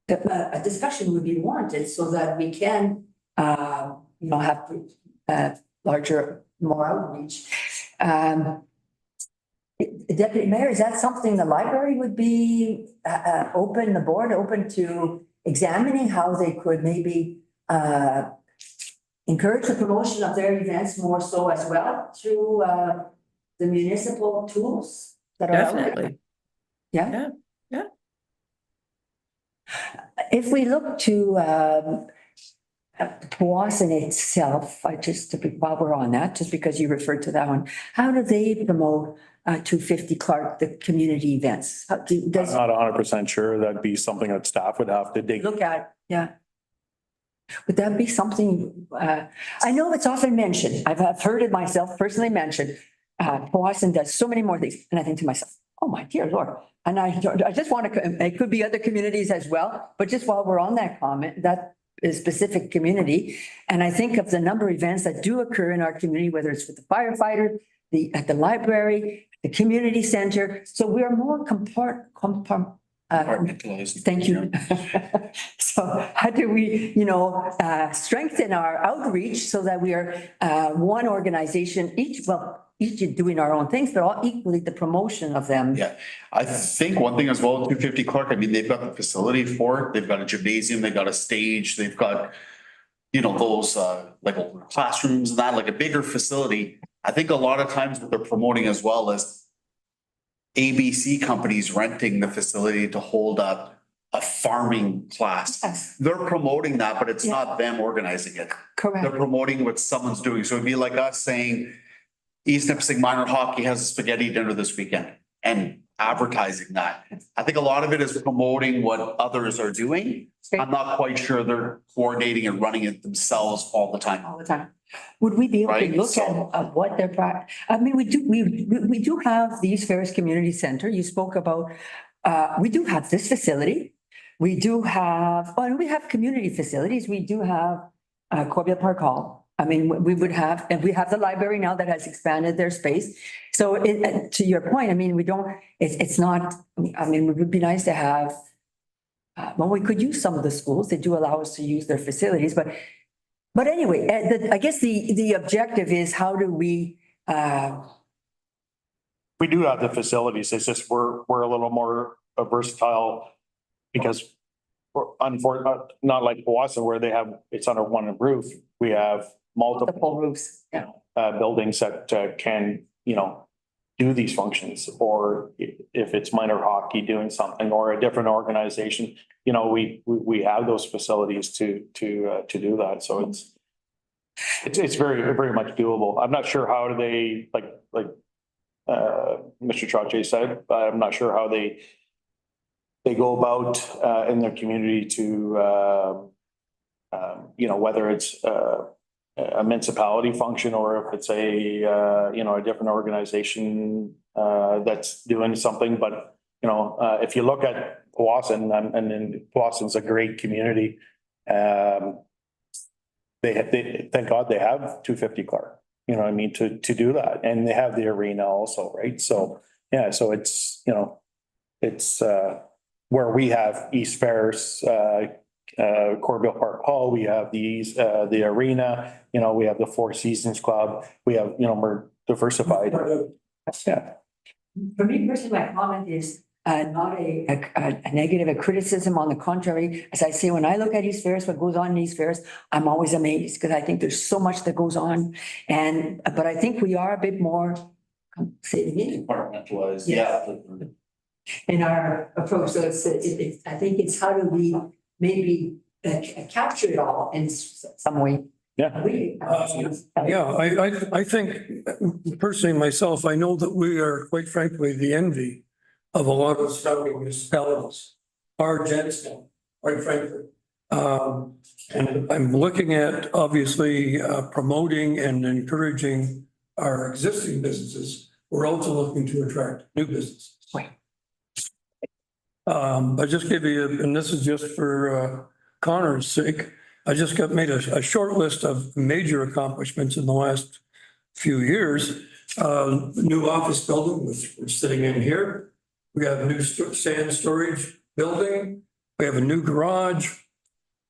a discussion would be warranted so that we can, you know, have larger, more outreach. Deputy Mayor, is that something the library would be open, the board open to examining how they could maybe encourage the promotion of their events more so as well through the municipal tools that are out there?
Definitely.
Yeah.
Yeah.
If we look to Powassan itself, while we're on that, just because you referred to that one, how do they promote 250 Clark, the community events? How
I'm
does
not 100% sure. That'd be something that staff would have to dig.
look at, yeah. Would that be something, I know it's often mentioned, I've heard it myself personally mentioned. Powassan does so many more things, and I think to myself, oh my dear Lord. And I just want to, it could be other communities as well, but just while we're on that comment, that is specific community. And I think of the number of events that do occur in our community, whether it's with the firefighter, at the library, the community center. So we are more thank you. So how do we, you know, strengthen our outreach so that we are one organization, each doing our own things, but all equally the promotion of them.
Yeah, I think one thing as well, 250 Clark, I mean, they've got the facility for it. They've got a gymnasium, they've got a stage, they've got, you know, those like classrooms and that, like a bigger facility. I think a lot of times what they're promoting as well is ABC companies renting the facility to hold up a farming class.
Yes,
They're promoting that, but it's not them organizing it. They're
correct.
promoting what someone's doing. So it'd be like us saying East Nipissing Minor Hockey has a spaghetti dinner this weekend and advertising that. I think a lot of it is promoting what others are doing. I'm not quite sure they're coordinating and running it themselves all the time.
All the time. Would we be able to
Right,
look
so-
at what their, I mean, we do have the East Ferris Community Center. You spoke about, we do have this facility. We do have, and we have community facilities. We do have Corbeil Park Hall. I mean, we would have, and we have the library now that has expanded their space. So to your point, I mean, it's not, I mean, it would be nice to have, well, we could use some of the schools. They do allow us to use their facilities, but anyway, I guess the objective is how do we,
We do have the facilities. It's just we're a little more versatile because we're unfortunate, not like Powassan where they have, it's under one roof. We have multiple
multiple roofs, yeah.
buildings that can, you know, do these functions. Or if it's minor hockey doing something or a different organization, you know, we have those facilities to do that. So it's very, very much doable. I'm not sure how they, Mr. Trache said, but I'm not sure how they go about, in their community to, whether it's, a municipality function or if it's a, a different organization, that's doing something. But, if you look at Powassan, and then Powassan's a great community. They thank God they have 250 Clark, you know what I mean, to do that. And they have the arena also, right? So, yeah, so it's, it's, where we have East Ferris, Corbeil Park Hall, we have the arena, we have the Four Seasons Club, we have, we're diversified. Yeah.
For me personally, my comment is not a negative, a criticism. On the contrary, as I say, when I look at East Ferris, what goes on in East Ferris, I'm always amazed because I think there's so much that goes on. But I think we are a bit more,
Compartmentalized,
yeah, in our approach. So I think it's how do we maybe capture it all in some way.
Yeah.
I think personally myself, I know that we are quite frankly the envy of a lot of surrounding municipalities, our Jensen, quite frankly. And I'm looking at obviously promoting and encouraging our existing businesses. We're also looking to attract new businesses.
Right.
I just give you, and this is just for Connor's sake, I just made a short list of major accomplishments in the last few years. New office building, which we're sitting in here. We have a new sand storage building. We have a new garage,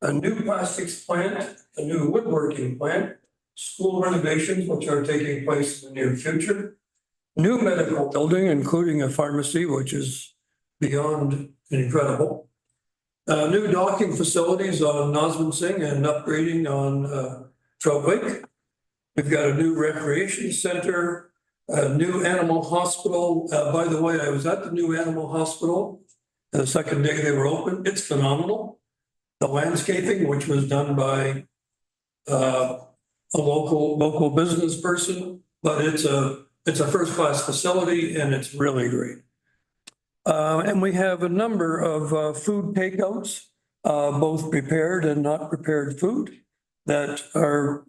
a new plastics plant, a new woodworking plant, school renovations, which are taking place in the near future. New medical building, including a pharmacy, which is beyond incredible. New docking facilities on Nosman and upgrading on Trout Lake. We've got a new recreation center, a new animal hospital. By the way, I was at the new animal hospital the second day they were open. It's phenomenal. The landscaping, which was done by a local business person, but it's a first-class facility and it's really great. And we have a number of food takeouts, both prepared and not prepared food that are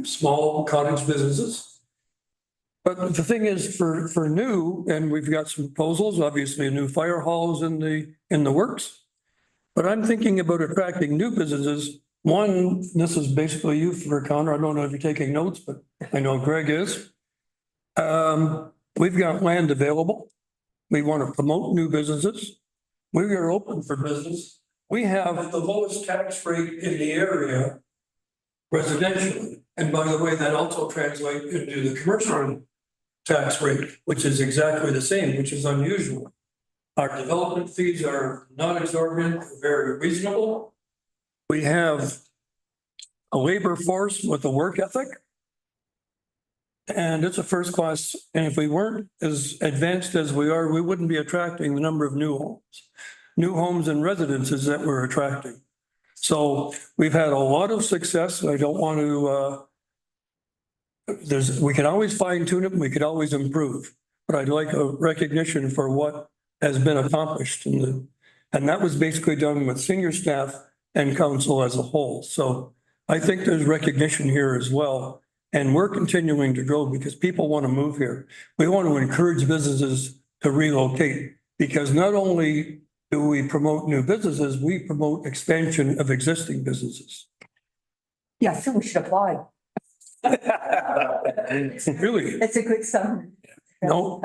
small cottage businesses. But the thing is for new, and we've got some proposals, obviously a new fire hall is in the works. But I'm thinking about attracting new businesses. One, this is basically you for Connor. I don't know if you're taking notes, but I know Greg is. We've got land available. We want to promote new businesses. We are open for business. We have the lowest tax rate in the area residentially. And by the way, that also translates into the commercial tax rate, which is exactly the same, which is unusual. Our development fees are not exorbitant, very reasonable. We have a labor force with a work ethic. And it's a first class, and if we weren't as advanced as we are, we wouldn't be attracting the number of new homes and residences that we're attracting. So we've had a lot of success. I don't want to, we can always fine tune it, and we could always improve, but I'd like a recognition for what has been accomplished. And that was basically done with senior staff and council as a whole. So I think there's recognition here as well. And we're continuing to grow because people want to move here. We want to encourage businesses to relocate because not only do we promote new businesses, we promote expansion of existing businesses.
Yeah, I think we should apply.
Really?
It's a good summary.
No.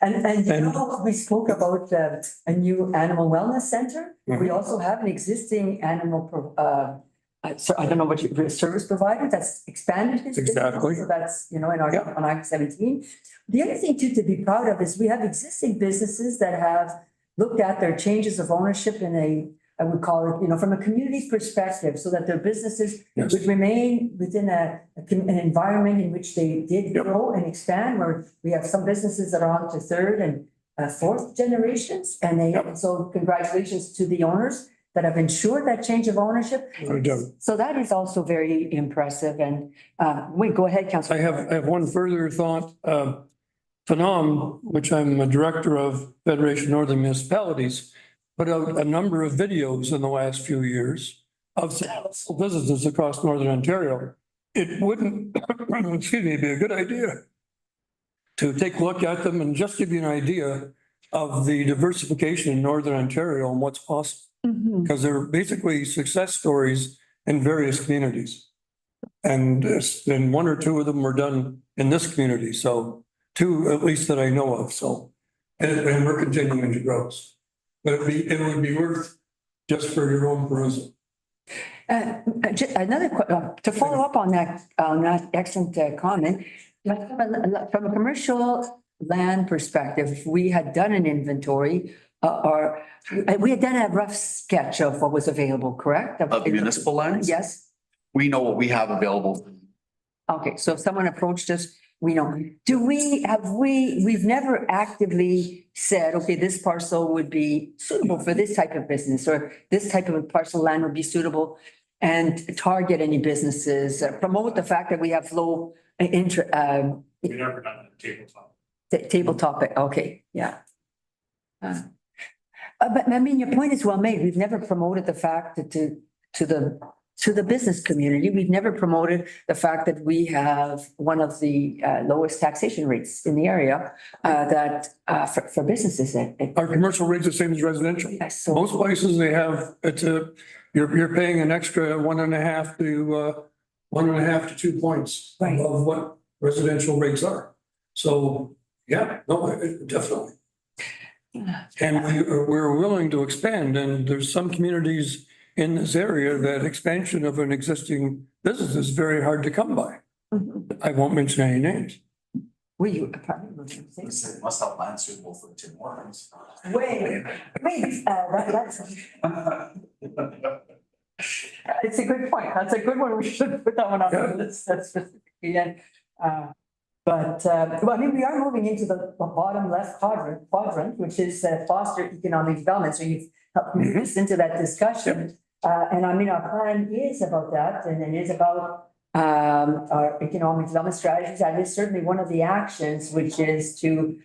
And you know, we spoke about a new animal wellness center. We also have an existing animal I don't know what service provider that's expanded his business.
Exactly.
So that's, in our, on Act 17. The other thing too, to be proud of is we have existing businesses that have looked at their changes of ownership in I would call it, from a community perspective, so that their businesses
Yes.
would remain within an environment in which they did grow and expand, where we have some businesses that are on to third and fourth generations. And so congratulations to the owners. that have ensured that change of ownership.
No doubt.
So that is also very impressive and, wait, go ahead, Councillor.
I have one further thought. Phenom, which I'm a director of Federation of Northern Municipalities, put out a number of videos in the last few years of successful businesses across Northern Ontario. It wouldn't, excuse me, be a good idea to take a look at them and just give you an idea of the diversification in Northern Ontario and what's possible.
Mhm.
Because they're basically success stories in various communities. And then one or two of them were done in this community, so two at least that I know of, so. And we're continuing to grow. But it would be worth just for your own perusal.
Another, to follow up on that excellent comment, like, from a commercial land perspective, if we had done an inventory, or we had done a rough sketch of what was available, correct?
Of municipal lands?
Yes.
We know what we have available.
Okay, so if someone approached us, we know, we've never actively said, okay, this parcel would be suitable for this type of business, or this type of parcel of land would be suitable, and target any businesses, promote the fact that we have low
We never done a tabletop.
table topic, okay, yeah. But I mean, your point is well made. We've never promoted the fact that to the business community, we've never promoted the fact that we have one of the lowest taxation rates in the area that for businesses.
Our commercial rate's the same as residential.
Yes, so
Most places they have, you're paying an extra 1.5 to 2 points
Right.
above what residential rates are. So, yeah, no, definitely. And we're willing to expand, and there's some communities in this area that expansion of an existing business is very hard to come by.
Mhm.
I won't mention any names.
Will you?
Must have land suitable for Tim Hortons.
Wait, that's, it's a good point. That's a good one. We should put that one on the list. That's specifically, yeah. Well, I mean, we are moving into the bottom left quadrant, which is foster economic development. So you've helped move us into that discussion. And I mean, our plan is about that, and it is about our economic development strategies. That is certainly one of the actions, which is to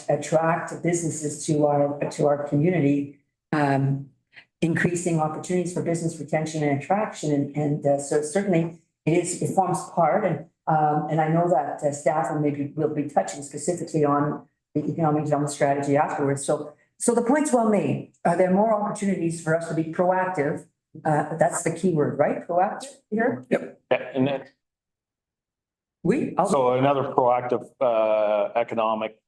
attract businesses to our community, increasing opportunities for business retention and attraction. And so certainly it forms part, and I know that staff will be touching specifically on the economic development strategy afterwards. So the point's well made. Are there more opportunities for us to be proactive? That's the key word, right? Proactive here?
Yeah, and then,
I'll-
so another proactive, economic,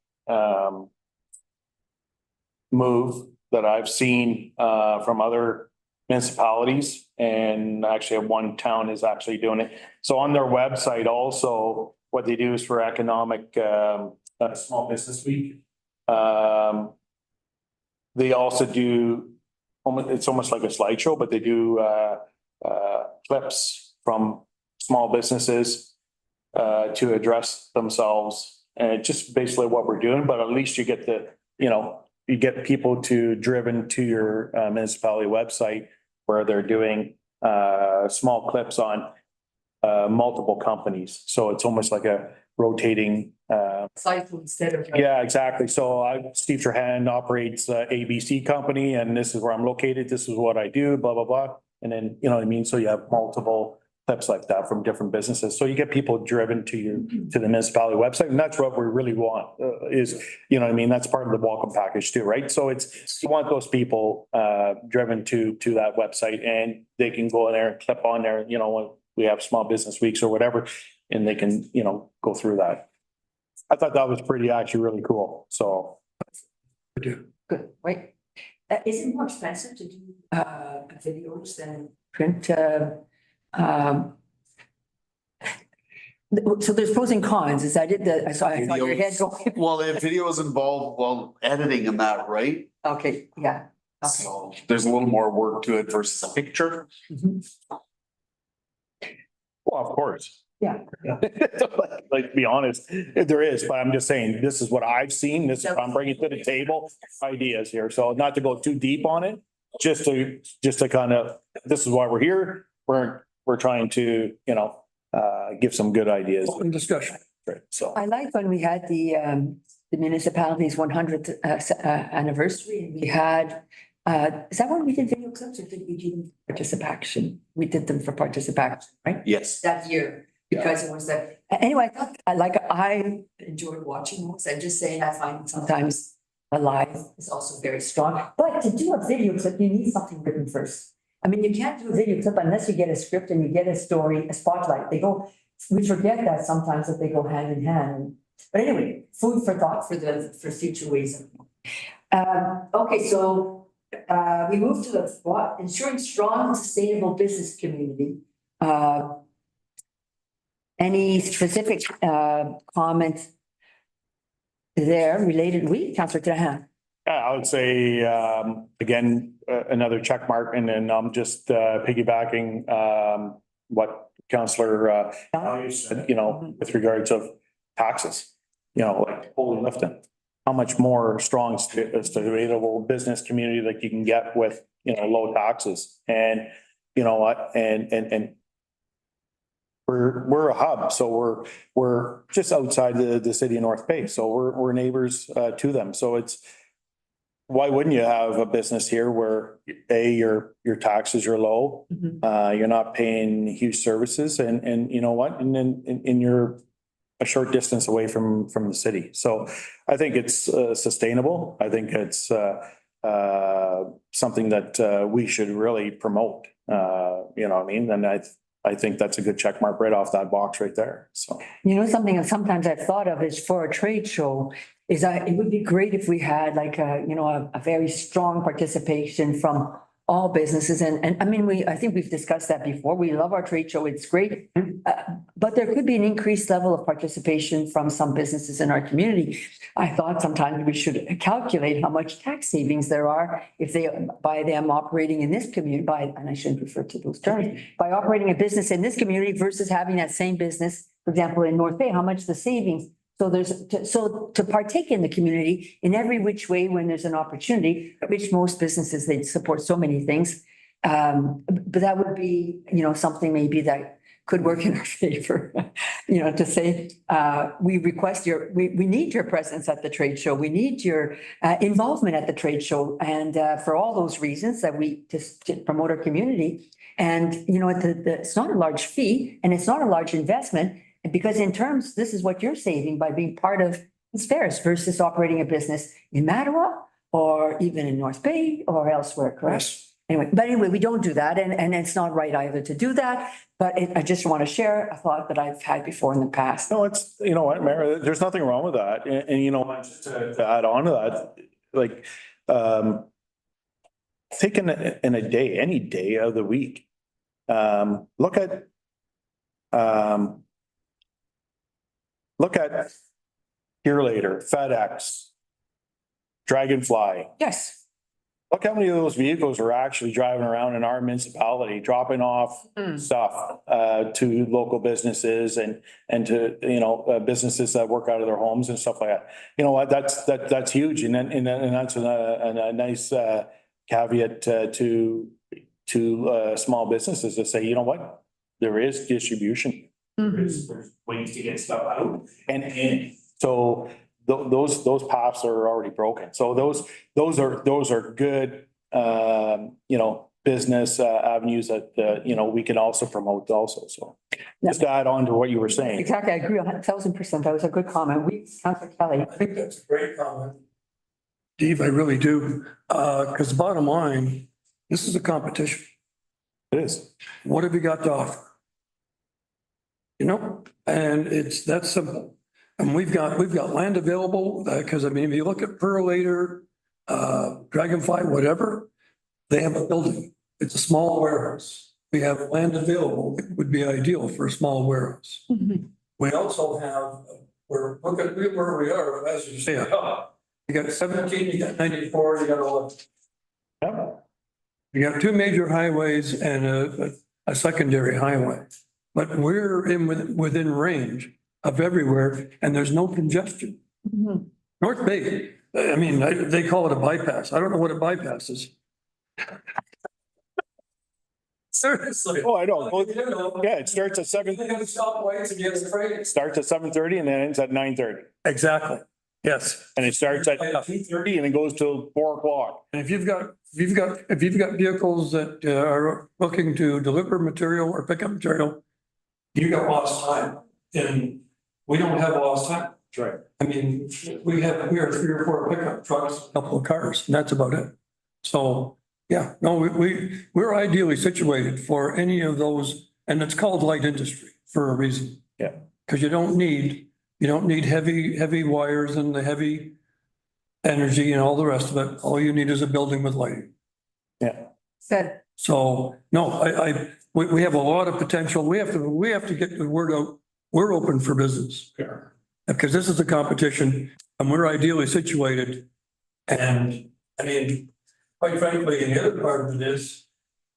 move that I've seen, from other municipalities, and actually one town is actually doing it. So on their website also, what they do is for economic, small business week. They also do, it's almost like a slideshow, but they do, clips from small businesses, to address themselves. And it's just basically what we're doing, but at least you get you get people driven to your municipality website where they're doing small clips on multiple companies. So it's almost like a rotating.
Cycle instead of.
Yeah, exactly. So Steve Trahan operates a ABC company, and this is where I'm located. This is what I do, blah, blah, blah. And then, you know what I mean? So you have multiple clips like that from different businesses. So you get people driven to the municipality website, and that's what we really want is, you know what I mean? That's part of the welcome package too, right? So you want those people driven to that website, and they can go in there and clip on there, when we have small business weeks or whatever, and they can, go through that. I thought that was actually really cool. So.
Good, wait. Is it more expensive to do videos than print? So there's pros and cons. As I saw your head going.
Well, the videos involve, editing and that, right?
Okay, yeah. Okay.
So there's a little more work to it versus a picture.
Mhm.
Well, of course.
Yeah.
Like, to be honest, there is, but I'm just saying, this is what I've seen. This is what I'm bringing to the table, ideas here. So not to go too deep on it, just to kind of, this is why we're here. We're trying to, give some good ideas.
Open discussion.
Right, so.
I like when we had the municipality's 100th anniversary. We had, is that when we did video clips or did we do participation? We did them for participation, right?
Yes.
That year, because it was that, anyway, I enjoyed watching those. I'm just saying, I find sometimes a live is also very strong. But to do a video clip, you need something written first. I mean, you can't do a video clip unless you get a script and you get a story, a spotlight. We forget that sometimes that they go hand in hand. But anyway, food for thought for future ways. Okay, so we move to what? Ensuring strong and sustainable business community. Any specific comments there related? Councillor Trahan.
Yeah, I would say, again, another check mark, and then I'm just piggybacking what Councillor Value said, with regards of taxes, like holy lifting. How much more strong, sustainable business community that you can get with, low taxes. And you know what, and we're a hub, so we're just outside the city of North Bay, so we're neighbors to them. So why wouldn't you have a business here where your taxes are low, you're not paying huge services, and you know what, and then you're a short distance away from the city. So I think it's sustainable. I think it's something that we should really promote. You know what I mean? And I think that's a good check mark right off that box right there. So
Something that sometimes I've thought of is for a trade show is it would be great if we had like a very strong participation from all businesses. And I mean, I think we've discussed that before. We love our trade show. It's great. But there could be an increased level of participation from some businesses in our community. I thought sometimes we should calculate how much tax savings there are if by them operating in this community, and I shouldn't refer to those terms, by operating a business in this community versus having that same business, for example, in North Bay, how much the savings. So to partake in the community in every which way when there's an opportunity, which most businesses, they support so many things. But that would be, something maybe that could work in our favor, to say, we request we need your presence at the trade show. We need your involvement at the trade show. And for all those reasons that we just to promote our community. And, it's not a large fee and it's not a large investment. Because in terms, this is what you're saving by being part of these fairs versus operating a business in Mattawa or even in North Bay or elsewhere, correct?
Yes.
Anyway, we don't do that and it's not right either to do that. But I just want to share a thought that I've had before in the past.
no, it's, you know what, Mara, there's nothing wrong with that. And just to add on to that, like, taking in a day, any day of the week, look at Here Later, FedEx, Dragonfly.
Yes.
Look how many of those vehicles are actually driving around in our municipality, dropping off stuff to local businesses and to, businesses that work out of their homes and stuff like that. You know what, that's huge. And that's a nice caveat to small businesses to say, you know what, there is distribution. There's ways to get stuff out. And so those paths are already broken. So those are good, business avenues that, we can also promote also. So just to add on to what you were saying.
Exactly. I agree 1,000%. That was a good comment. Councillor Kelly.
I think that's a great comment. Steve, I really do. Because bottom line, this is a competition.
It is.
What have you got to offer? And it's that simple. And we've got land available, because if you look at Perlator, Dragonfly, whatever, they have a building. It's a small warehouse. We have land available. It would be ideal for a small warehouse. We also have, look at where we are, as you say, you got 17, you got 94, you got 11.
Yeah.
You got two major highways and a secondary highway. but we're within range of everywhere and there's no congestion.
Mhm.
North Bay, I mean, they call it a bypass. I don't know what a bypass is. Seriously.
Oh, I know. Yeah, it starts at seven,
They have stop lights and you have trade.
starts at 7:30 and then ends at 9:30.
Exactly, yes.
And it starts at 2:30 and it goes till 4 o'clock.
And if you've got vehicles that are looking to deliver material or pick up material, you got lost time. And we don't have lost time.
That's right.
I mean, we are 3 or 4 pickup trucks, a couple of cars, and that's about it. So, yeah, no, we're ideally situated for any of those, and it's called light industry for a reason.
Yeah.
Because you don't need heavy wires and the heavy energy and all the rest of it. All you need is a building with lighting.
Yeah.
Good.
So, no, we have a lot of potential. We have to get the word out. We're open for business.
Yeah.
Because this is a competition and we're ideally situated. And I mean, quite frankly, the other part of it is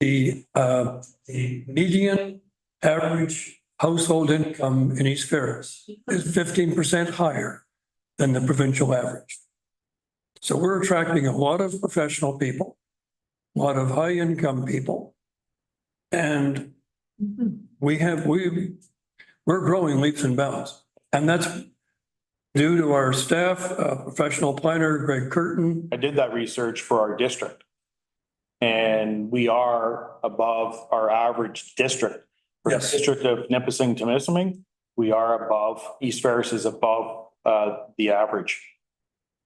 the median average household income in East Ferris is 15% higher than the provincial average. So we're attracting a lot of professional people, a lot of high income people. And we're growing leaps and bounds. And that's due to our staff, professional planner, Greg Curtin.
I did that research for our district. And we are above our average district. For the
Yes.
district of Nipissing to Missiming, we are above, East Ferris is above the average.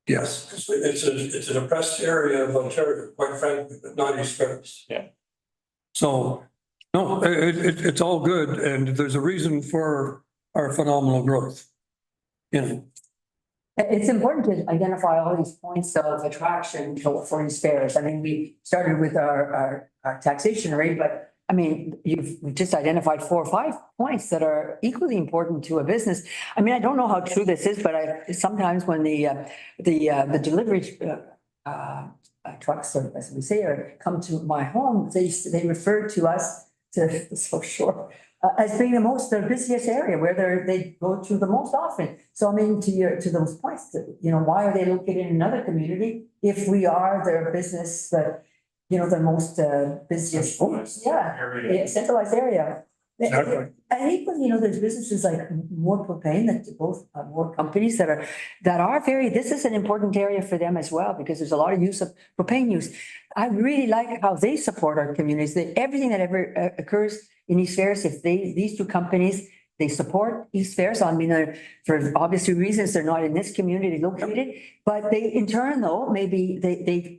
Yes, it's a depressed area of Ontario, quite frankly, but not East Ferris.
Yeah.
So, no, it's all good, and there's a reason for our phenomenal growth. You know,
It's important to identify all these points of attraction for East Ferris. I mean, we started with our taxation rate, but I mean, you've just identified 4 or 5 points that are equally important to a business. I mean, I don't know how true this is, but sometimes when the delivery trucks, as we say, come to my home, they refer to us to so sure. As being the busiest area where they go to the most often. So I mean, to those points, why are they located in another community if we are their business, the most busiest, centralized area.
Exactly.
And equally, there's businesses like More Propane that both more companies that are this is an important area for them as well, because there's a lot of use of propane use. I really like how they support our communities, everything that ever occurs in East Ferris, if these 2 companies, they support East Ferris. I mean, for obvious reasons, they're not in this community located, but they, in turn though, maybe they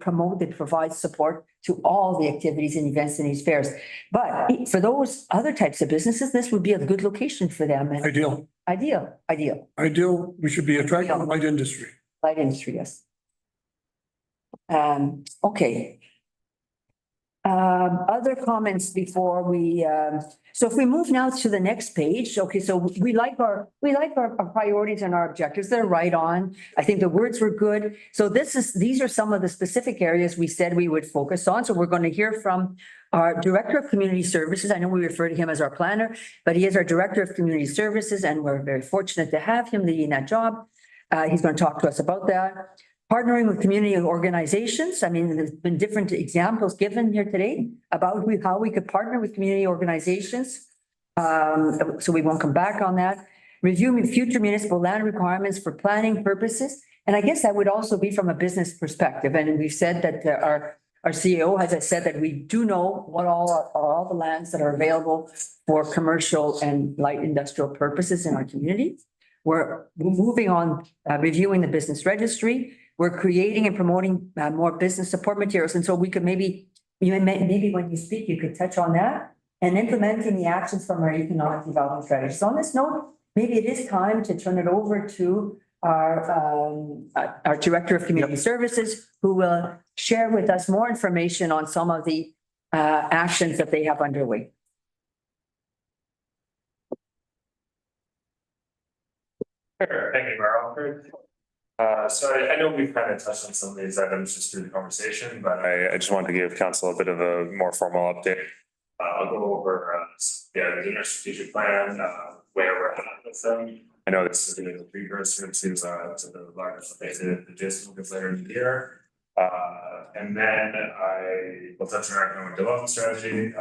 provide support to all the activities and events in East Ferris. But for those other types of businesses, this would be a good location for them. And
ideal,
ideal.
we should be attracting the light industry.
Light industry, yes. Okay. Other comments before we, so if we move now to the next page, okay, so we like our priorities and our objectives. They're right on. I think the words were good. So these are some of the specific areas we said we would focus on. So we're going to hear from our Director of Community Services. I know we refer to him as our planner, but he is our Director of Community Services, and we're very fortunate to have him leading that job. He's going to talk to us about that. Partnering with community organizations. I mean, there's been different examples given here today about how we could partner with community organizations. So we won't come back on that. Reviewing future municipal land requirements for planning purposes. And I guess that would also be from a business perspective. And we've said that our CEO has said that we do know what all the lands that are available for commercial and light industrial purposes in our community. We're moving on, reviewing the business registry. We're creating and promoting more business support materials. And so we could maybe when you speak, you could touch on that, and implementing the actions from our economic development strategy. So on this note, maybe it is time to turn it over to our Director of Community Services, who will share with us more information on some of the actions that they have underway.
Sure, thank you, Merrill. So I know we've kind of touched on some of these items just through the conversation, but I just wanted to give council a bit of a more formal update. I'll go over, the inner strategic plan, where we're at with them. I know this is a precursor to the largest phase of the gist will be later in the year. And then I will touch on our economic development strategy,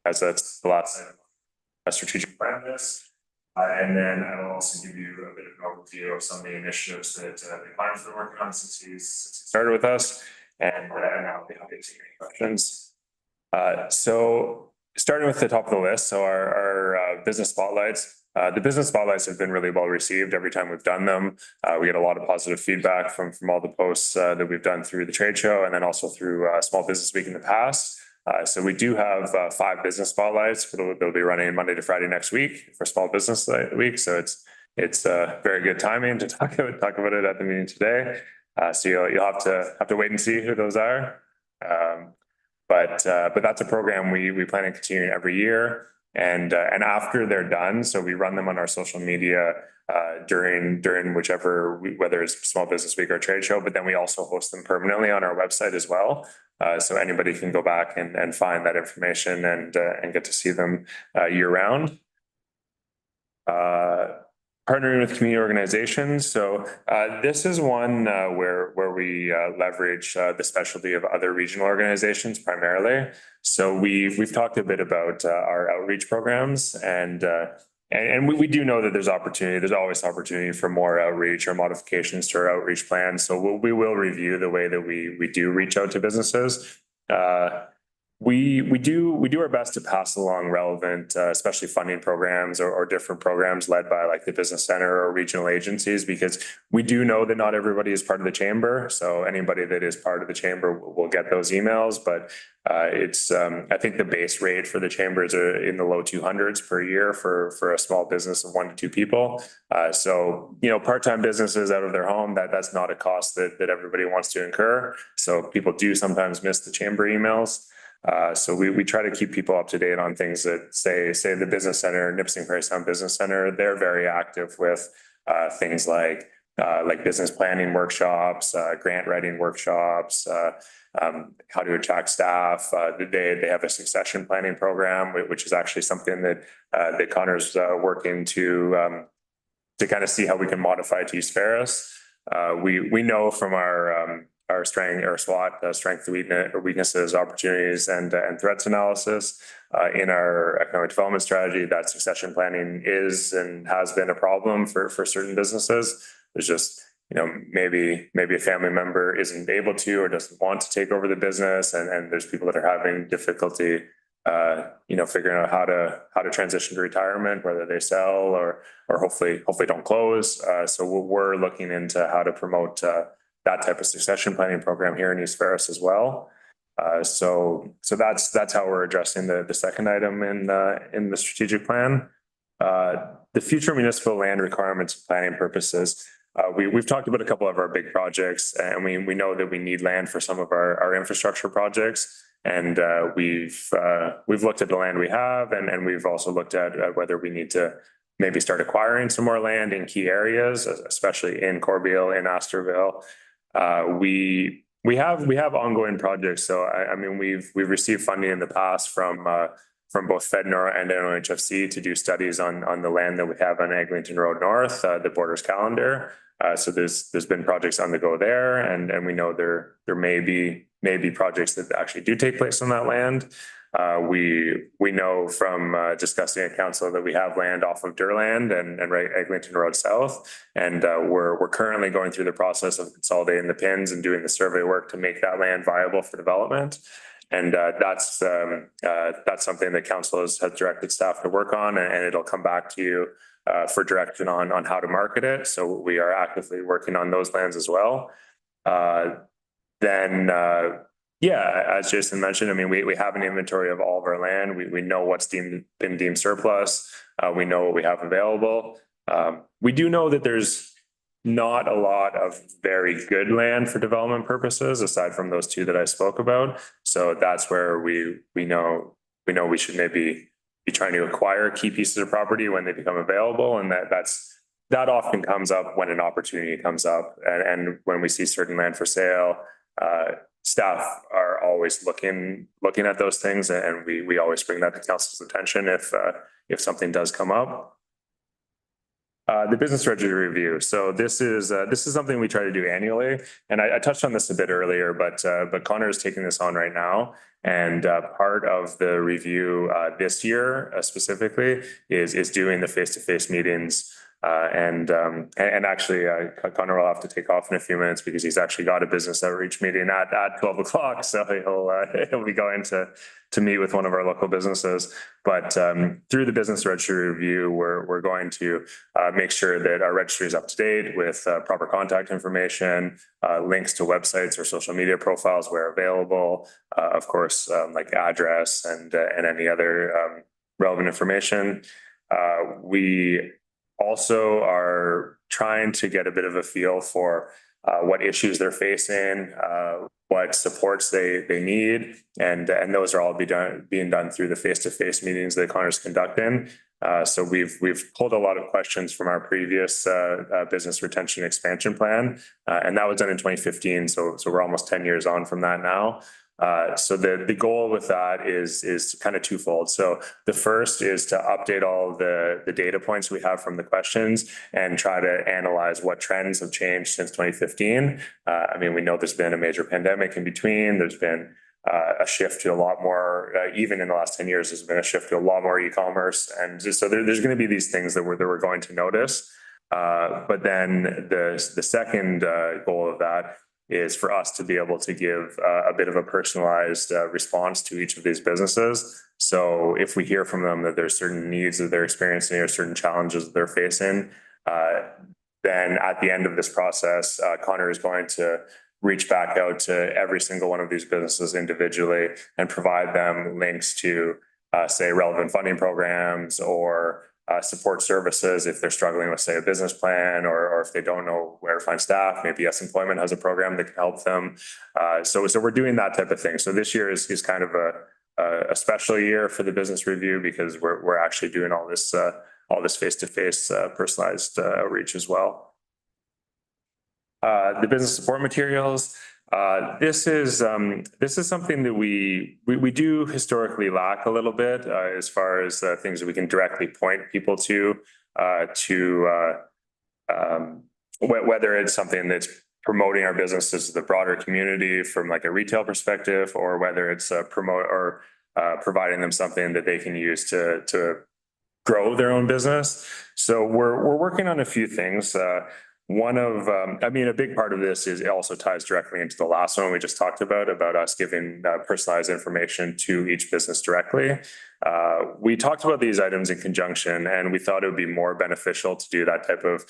as that's the last item. A strategic plan list. And then I will also give you a bit of an overview of some of the initiatives that the client's been working on since he started with us. And I'll be happy to take any questions. So starting with the top of the list, so our business spotlights. The business spotlights have been really well received every time we've done them. We get a lot of positive feedback from all the posts that we've done through the trade show and then also through Small Business Week in the past. So we do have 5 business spotlights. They'll be running Monday to Friday next week for Small Business Week. So it's very good timing to talk about it at the meeting today. So you'll have to wait and see who those are. But that's a program we plan on continuing every year. And after they're done, so we run them on our social media during whichever, whether it's Small Business Week or trade show, but then we also host them permanently on our website as well. So anybody can go back and find that information and get to see them year round. Partnering with community organizations. So this is one where we leverage the specialty of other regional organizations primarily. So we've talked a bit about our outreach programs and we do know that there's opportunity. There's always opportunity for more outreach or modifications to our outreach plan. So we will review the way that we do reach out to businesses. We do our best to pass along relevant, especially funding programs or different programs led by like the business center or regional agencies, because we do know that not everybody is part of the chamber. So anybody that is part of the chamber will get those emails, but I think the base rate for the chambers are in the low 200s per year for a small business of 1 to 2 people. So, part-time businesses out of their home, that's not a cost that everybody wants to incur. So people do sometimes miss the chamber emails. So we try to keep people up to date on things that say the business center, Nipissing Prairie Sound Business Center, they're very active with things like business planning workshops, grant writing workshops, how to attract staff. They have a succession planning program, which is actually something that Connor's working to kind of see how we can modify to East Ferris. We know from our strength or SWOT, strength, weaknesses, opportunities, and threats analysis in our economic development strategy, that succession planning is and has been a problem for certain businesses. There's just, maybe a family member isn't able to or doesn't want to take over the business, and there's people that are having difficulty, figuring out how to transition to retirement, whether they sell or hopefully don't close. So we're looking into how to promote that type of succession planning program here in East Ferris as well. So that's how we're addressing the second item in the strategic plan. The future municipal land requirements and planning purposes. We've talked about a couple of our big projects, and we know that we need land for some of our infrastructure projects. And we've looked at the land we have, and we've also looked at whether we need to maybe start acquiring some more land in key areas, especially in Corbeil, in Astorville. We have ongoing projects. So I mean, we've received funding in the past from both FedNor and NOHFC to do studies on the land that we have on Eglinton Road North, the Borders Calendar. So there's been projects on the go there, and we know there may be projects that actually do take place on that land. We know from discussing at council that we have land off of Durland and right Eglinton Road South, and we're currently going through the process of consolidating the pins and doing the survey work to make that land viable for development. And that's something that council has directed staff to work on, and it'll come back to you for direction on how to market it. So we are actively working on those lands as well. As Jason mentioned, I mean, we have an inventory of all of our land. We know what's been deemed surplus. We know what we have available. We do know that there's not a lot of very good land for development purposes, aside from those 2 that I spoke about. So that's where we know we should maybe be trying to acquire key pieces of property when they become available, and that often comes up when an opportunity comes up, and when we see certain land for sale. staff are always looking at those things, and we always bring that to council's attention if something does come up. The business registry review. So this is something we try to do annually, and I touched on this a bit earlier, but Connor is taking this on right now. And part of the review this year specifically is doing the face-to-face meetings. And actually, Connor will have to take off in a few minutes because he's actually got a business outreach meeting at 12 o'clock. So he'll be going to meet with one of our local businesses. But through the business registry review, we're going to make sure that our registry is up to date with proper contact information, links to websites or social media profiles where available, of course, like address and any other relevant information. We also are trying to get a bit of a feel for what issues they're facing, what supports they need, and those are all being done through the face-to-face meetings that Connor's conducting. So we've pulled a lot of questions from our previous business retention expansion plan, and that was done in 2015. So we're almost 10 years on from that now. So the goal with that is kind of twofold. So the first is to update all the data points we have from the questions and try to analyze what trends have changed since 2015. I mean, we know there's been a major pandemic in between. There's been a shift to a lot more, even in the last 10 years, there's been a shift to a lot more e-commerce. And so there's going to be these things that we're going to notice. But then the second goal of that is for us to be able to give a bit of a personalized response to each of these businesses. So if we hear from them that there's certain needs that they're experiencing or certain challenges that they're facing, then at the end of this process, Connor is going to reach back out to every single one of these businesses individually and provide them links to, say, relevant funding programs or support services if they're struggling with, say, a business plan, or if they don't know where to find staff. Maybe Yes Employment has a program that can help them. So we're doing that type of thing. So this year is kind of a special year for the business review because we're actually doing all this face-to-face personalized outreach as well. The business support materials. This is something that we do historically lack a little bit as far as things that we can directly point people to whether it's something that's promoting our businesses to the broader community from like a retail perspective, or whether it's providing them something that they can use to grow their own business. So we're working on a few things. A big part of this is it also ties directly into the last one we just talked about us giving personalized information to each business directly. We talked about these items in conjunction, and we thought it would be more beneficial to do that type of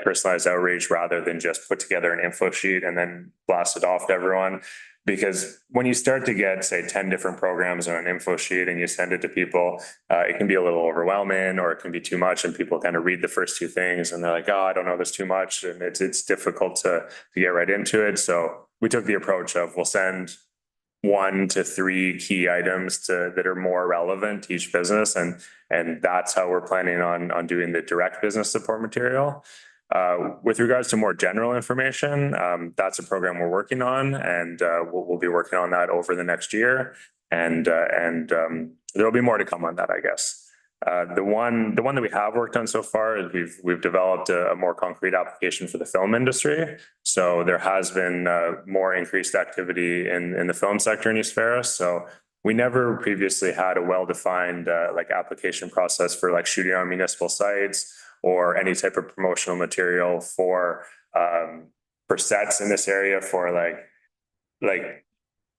personalized outreach rather than just put together an info sheet and then blast it off to everyone. Because when you start to get, say, 10 different programs on an info sheet and you send it to people, it can be a little overwhelming, or it can be too much, and people kind of read the first two things and they're like, oh, I don't know, there's too much, and it's difficult to get right into it. So we took the approach of we'll send 1 to 3 key items that are more relevant to each business, and that's how we're planning on doing the direct business support material. With regards to more general information, that's a program we're working on, and we'll be working on that over the next year. And there'll be more to come on that, I guess. The one that we have worked on so far is we've developed a more concrete application for the film industry. So there has been more increased activity in the film sector in East Ferris. So we never previously had a well-defined application process for shooting on municipal sites, or any type of promotional material for sets in this area for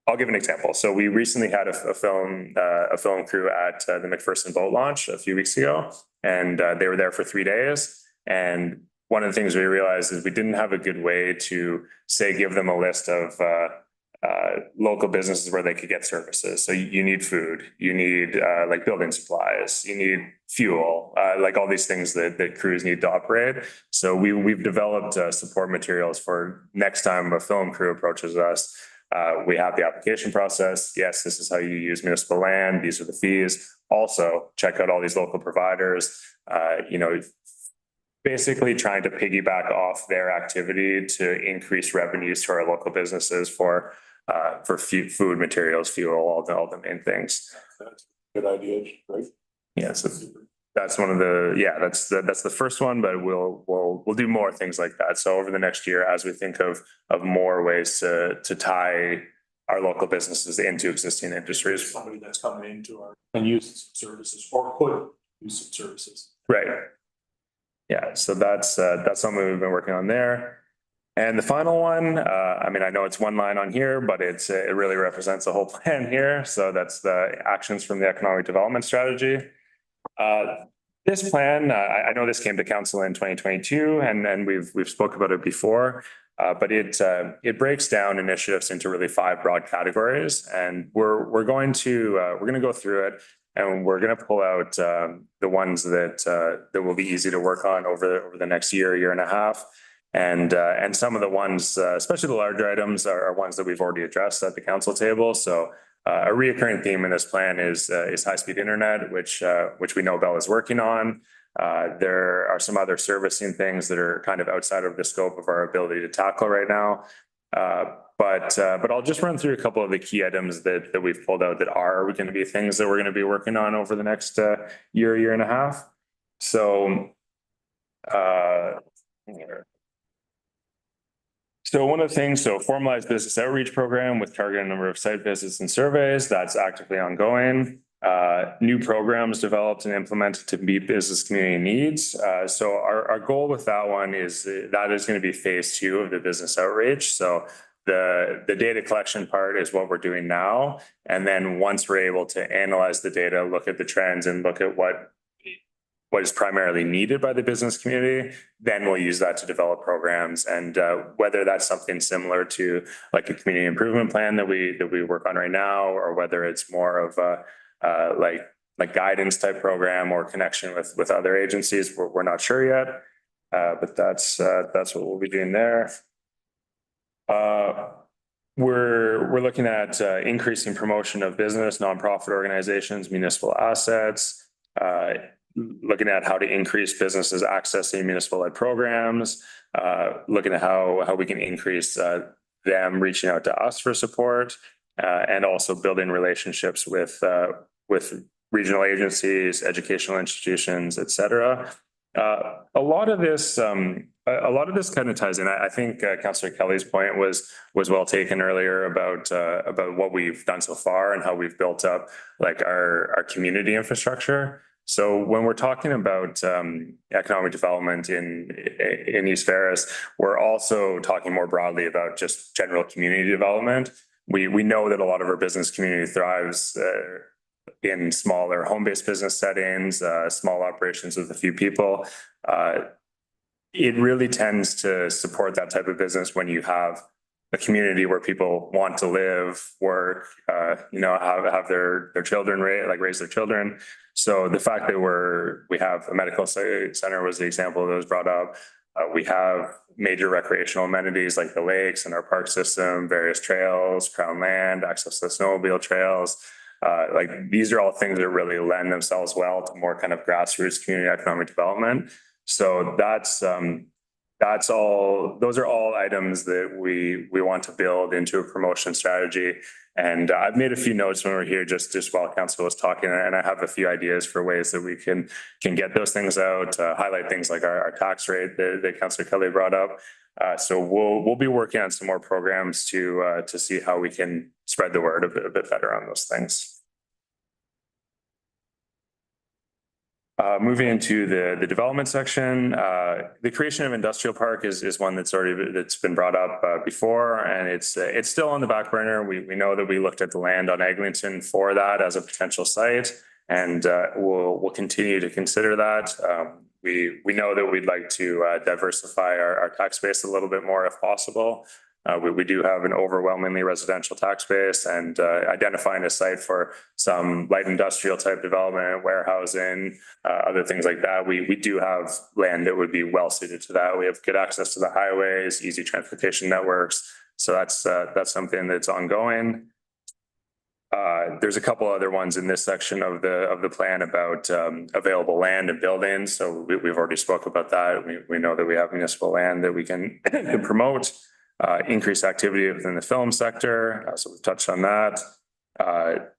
I'll give an example. So we recently had a film crew at the McPherson boat launch a few weeks ago, and they were there for 3 days. And one of the things we realized is we didn't have a good way to, say, give them a list of local businesses where they could get services. So you need food, you need building supplies, you need fuel, all these things that crews need to operate. So we've developed support materials for next time a film crew approaches us. We have the application process. Yes, this is how you use municipal land. These are the fees. Also, check out all these local providers. Basically trying to piggyback off their activity to increase revenues to our local businesses for for food, materials, fuel, all the main things.
Good idea, right?
Yeah, so that's one of the, yeah, that's the first one, but we'll do more things like that. So over the next year, as we think of more ways to tie our local businesses into existing industries.
Somebody that's coming into our and use services or could use some services.
Right. Yeah, so that's something we've been working on there. And the final one, I mean, I know it's one line on here, but it really represents the whole plan here. So that's the actions from the economic development strategy. This plan, I know this came to council in 2022 and then we've spoke about it before. But it breaks down initiatives into really 5 broad categories, and we're going to go through it, and we're going to pull out the ones that will be easy to work on over the next year and a half, and some of the ones, especially the larger items, are ones that we've already addressed at the council table. So a reoccurring theme in this plan is high-speed internet, which we know Bell is working on. There are some other servicing things that are kind of outside of the scope of our ability to tackle right now. But I'll just run through a couple of the key items that we've pulled out that are going to be things that we're going to be working on over the next year and a half. So one of the things, formalized business outreach program with targeted number of site visits and surveys, that's actively ongoing. New programs developed and implemented to meet business community needs. So our goal with that one is that is going to be phase 2 of the business outreach. So the data collection part is what we're doing now. And then once we're able to analyze the data, look at the trends and look at what is primarily needed by the business community, then we'll use that to develop programs. And whether that's something similar to like a community improvement plan that we work on right now, or whether it's more of a like guidance type program or connection with other agencies, we're not sure yet. But that's what we'll be doing there. We're looking at increasing promotion of business, nonprofit organizations, municipal assets, looking at how to increase businesses accessing municipal-led programs, looking at how we can increase them reaching out to us for support, and also building relationships with regional agencies, educational institutions, et cetera. A lot of this kind of ties in. I think Councillor Kelly's point was well taken earlier about what we've done so far and how we've built up like our community infrastructure. So when we're talking about economic development in East Ferris, we're also talking more broadly about just general community development. We know that a lot of our business community thrives in smaller home-based business settings, small operations with a few people. It really tends to support that type of business when you have a community where people want to live, work, have their children raise their children. So the fact that we have a medical center was the example that was brought up. We have major recreational amenities like the lakes and our park system, various trails, crown land, access to snowmobile trails. These are all things that really lend themselves well to more kind of grassroots community economic development. So those are all items that we want to build into a promotion strategy. And I've made a few notes when we're here just while council was talking, and I have a few ideas for ways that we can get those things out, highlight things like our tax rate that Councillor Kelly brought up. So we'll be working on some more programs to see how we can spread the word a bit better on those things. Moving into the development section, the creation of industrial park is one that's been brought up before, and it's still on the back burner. We know that we looked at the land on Eglinton for that as a potential site, and we'll continue to consider that. We know that we'd like to diversify our tax base a little bit more if possible. We do have an overwhelmingly residential tax base, and identifying a site for some light industrial type development, warehousing, other things like that. We do have land that would be well suited to that. We have good access to the highways, easy transportation networks. So that's something that's ongoing. There's a couple other ones in this section of the plan about available land and buildings. So we've already spoke about that. We know that we have municipal land that we can promote. increased activity within the film sector, so we've touched on that.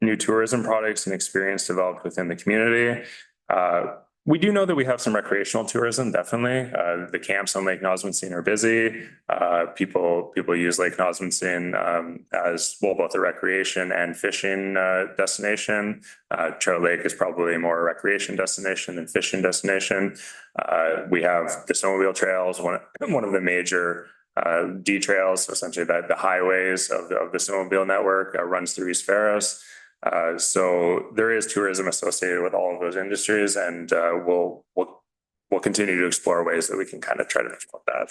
New tourism products and experience developed within the community. We do know that we have some recreational tourism, definitely. The camps on Lake Nosmonson are busy. People use Lake Nosmonson as well, both a recreation and fishing destination. Trout Lake is probably more a recreation destination than fishing destination. We have the snowmobile trails, one of the major D trails, so essentially the highways of the snowmobile network runs through East Ferris. So there is tourism associated with all of those industries, and we'll continue to explore ways that we can kind of try to promote that.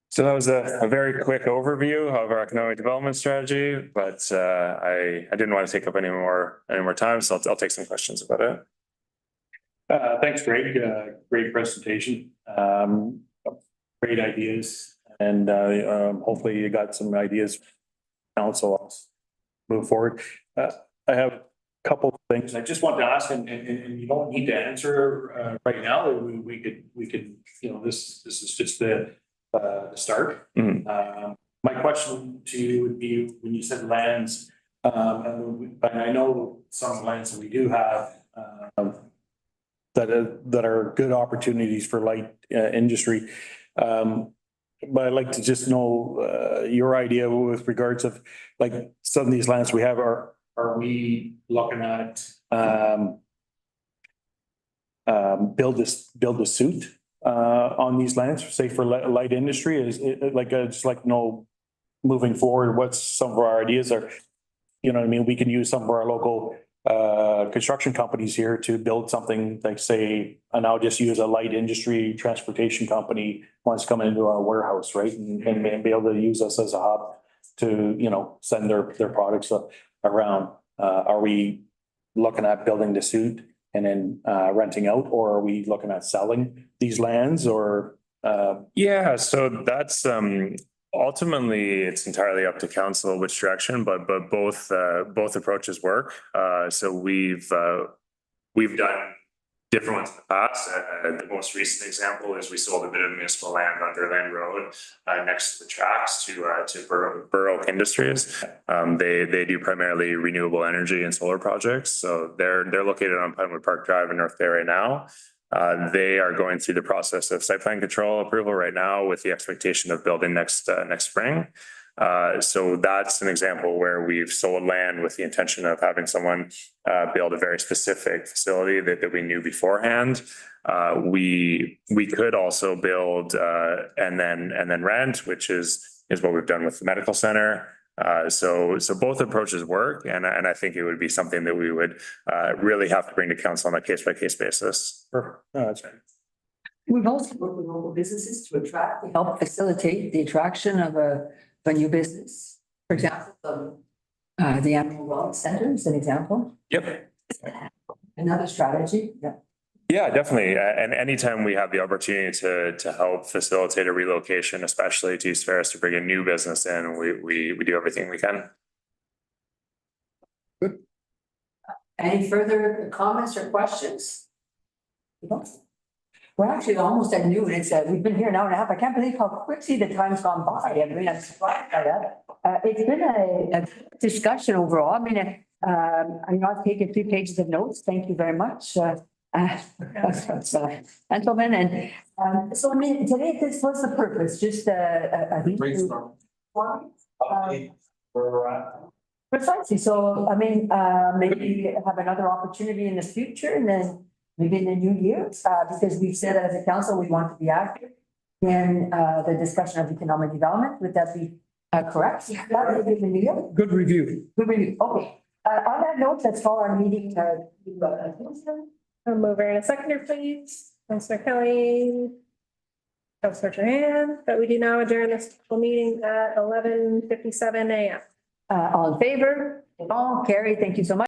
So that was a very quick overview of our economic development strategy, but I didn't want to take up any more time, so I'll take some questions about it.
Thanks, Greg. Great presentation. Great ideas, and hopefully you got some ideas. Council move forward. I have a couple of things I just wanted to ask, and you don't need to answer right now. We could, you know, this is just the start. My question to you would be, when you said lands, and I know some lands that we do have that are good opportunities for light industry. But I'd like to just know your idea with regards of, like, some of these lands we have, are we looking at build a suit on these lands, say for light industry? Is it like just like know moving forward what's some of our ideas are? You know what I mean? We can use some of our local construction companies here to build something like, say, and I'll just use a light industry transportation company wants to come into a warehouse, right? And be able to use us as a hub to, you know, send their products around. Are we looking at building the suit and then renting out, or are we looking at selling these lands, or?
Yeah, so that's ultimately, it's entirely up to council which direction, but both approaches work. So we've done different ones in the past. The most recent example is we sold a bit of municipal land on Durland Road next to the tracks to Burrow Industries. They do primarily renewable energy and solar projects. So they're located on Pinewood Park Drive in North Bay right now. They are going through the process of site plan control approval right now with the expectation of building next spring. So that's an example where we've sold land with the intention of having someone build a very specific facility that we knew beforehand. We could also build and then rent, which is what we've done with the medical center. So both approaches work, and I think it would be something that we would really have to bring to council on a case by case basis.
No, that's right.
We've also worked with local businesses to help facilitate the attraction of a new business. For example, the Animal Wellness Center is an example.
Yep.
Another strategy, yeah.
Yeah, definitely. And anytime we have the opportunity to help facilitate a relocation, especially to East Ferris, to bring a new business in, we do everything we can.
Good. Any further comments or questions? We're actually almost at noon. It's we've been here an hour and a half. I can't believe how quickly the time's gone by. I mean, I'm surprised by that. It's been a discussion overall. I mean, I'm not taking 3 pages of notes. Thank you very much. Gentlemen, and so I mean, today this was the purpose, just precisely. So I mean, maybe have another opportunity in the future, and then maybe in the new year, because we've said as a council we want to be active in the discussion of economic development. Would that be correct?
Good review.
Good review. Okay. On that note, let's call our meeting.
A mover and a seconder, please. Councillor Kelly. Councillor Trahan, but we do now adjourn this meeting at 11:57 a.m.
All in favor? All carried. Thank you so much.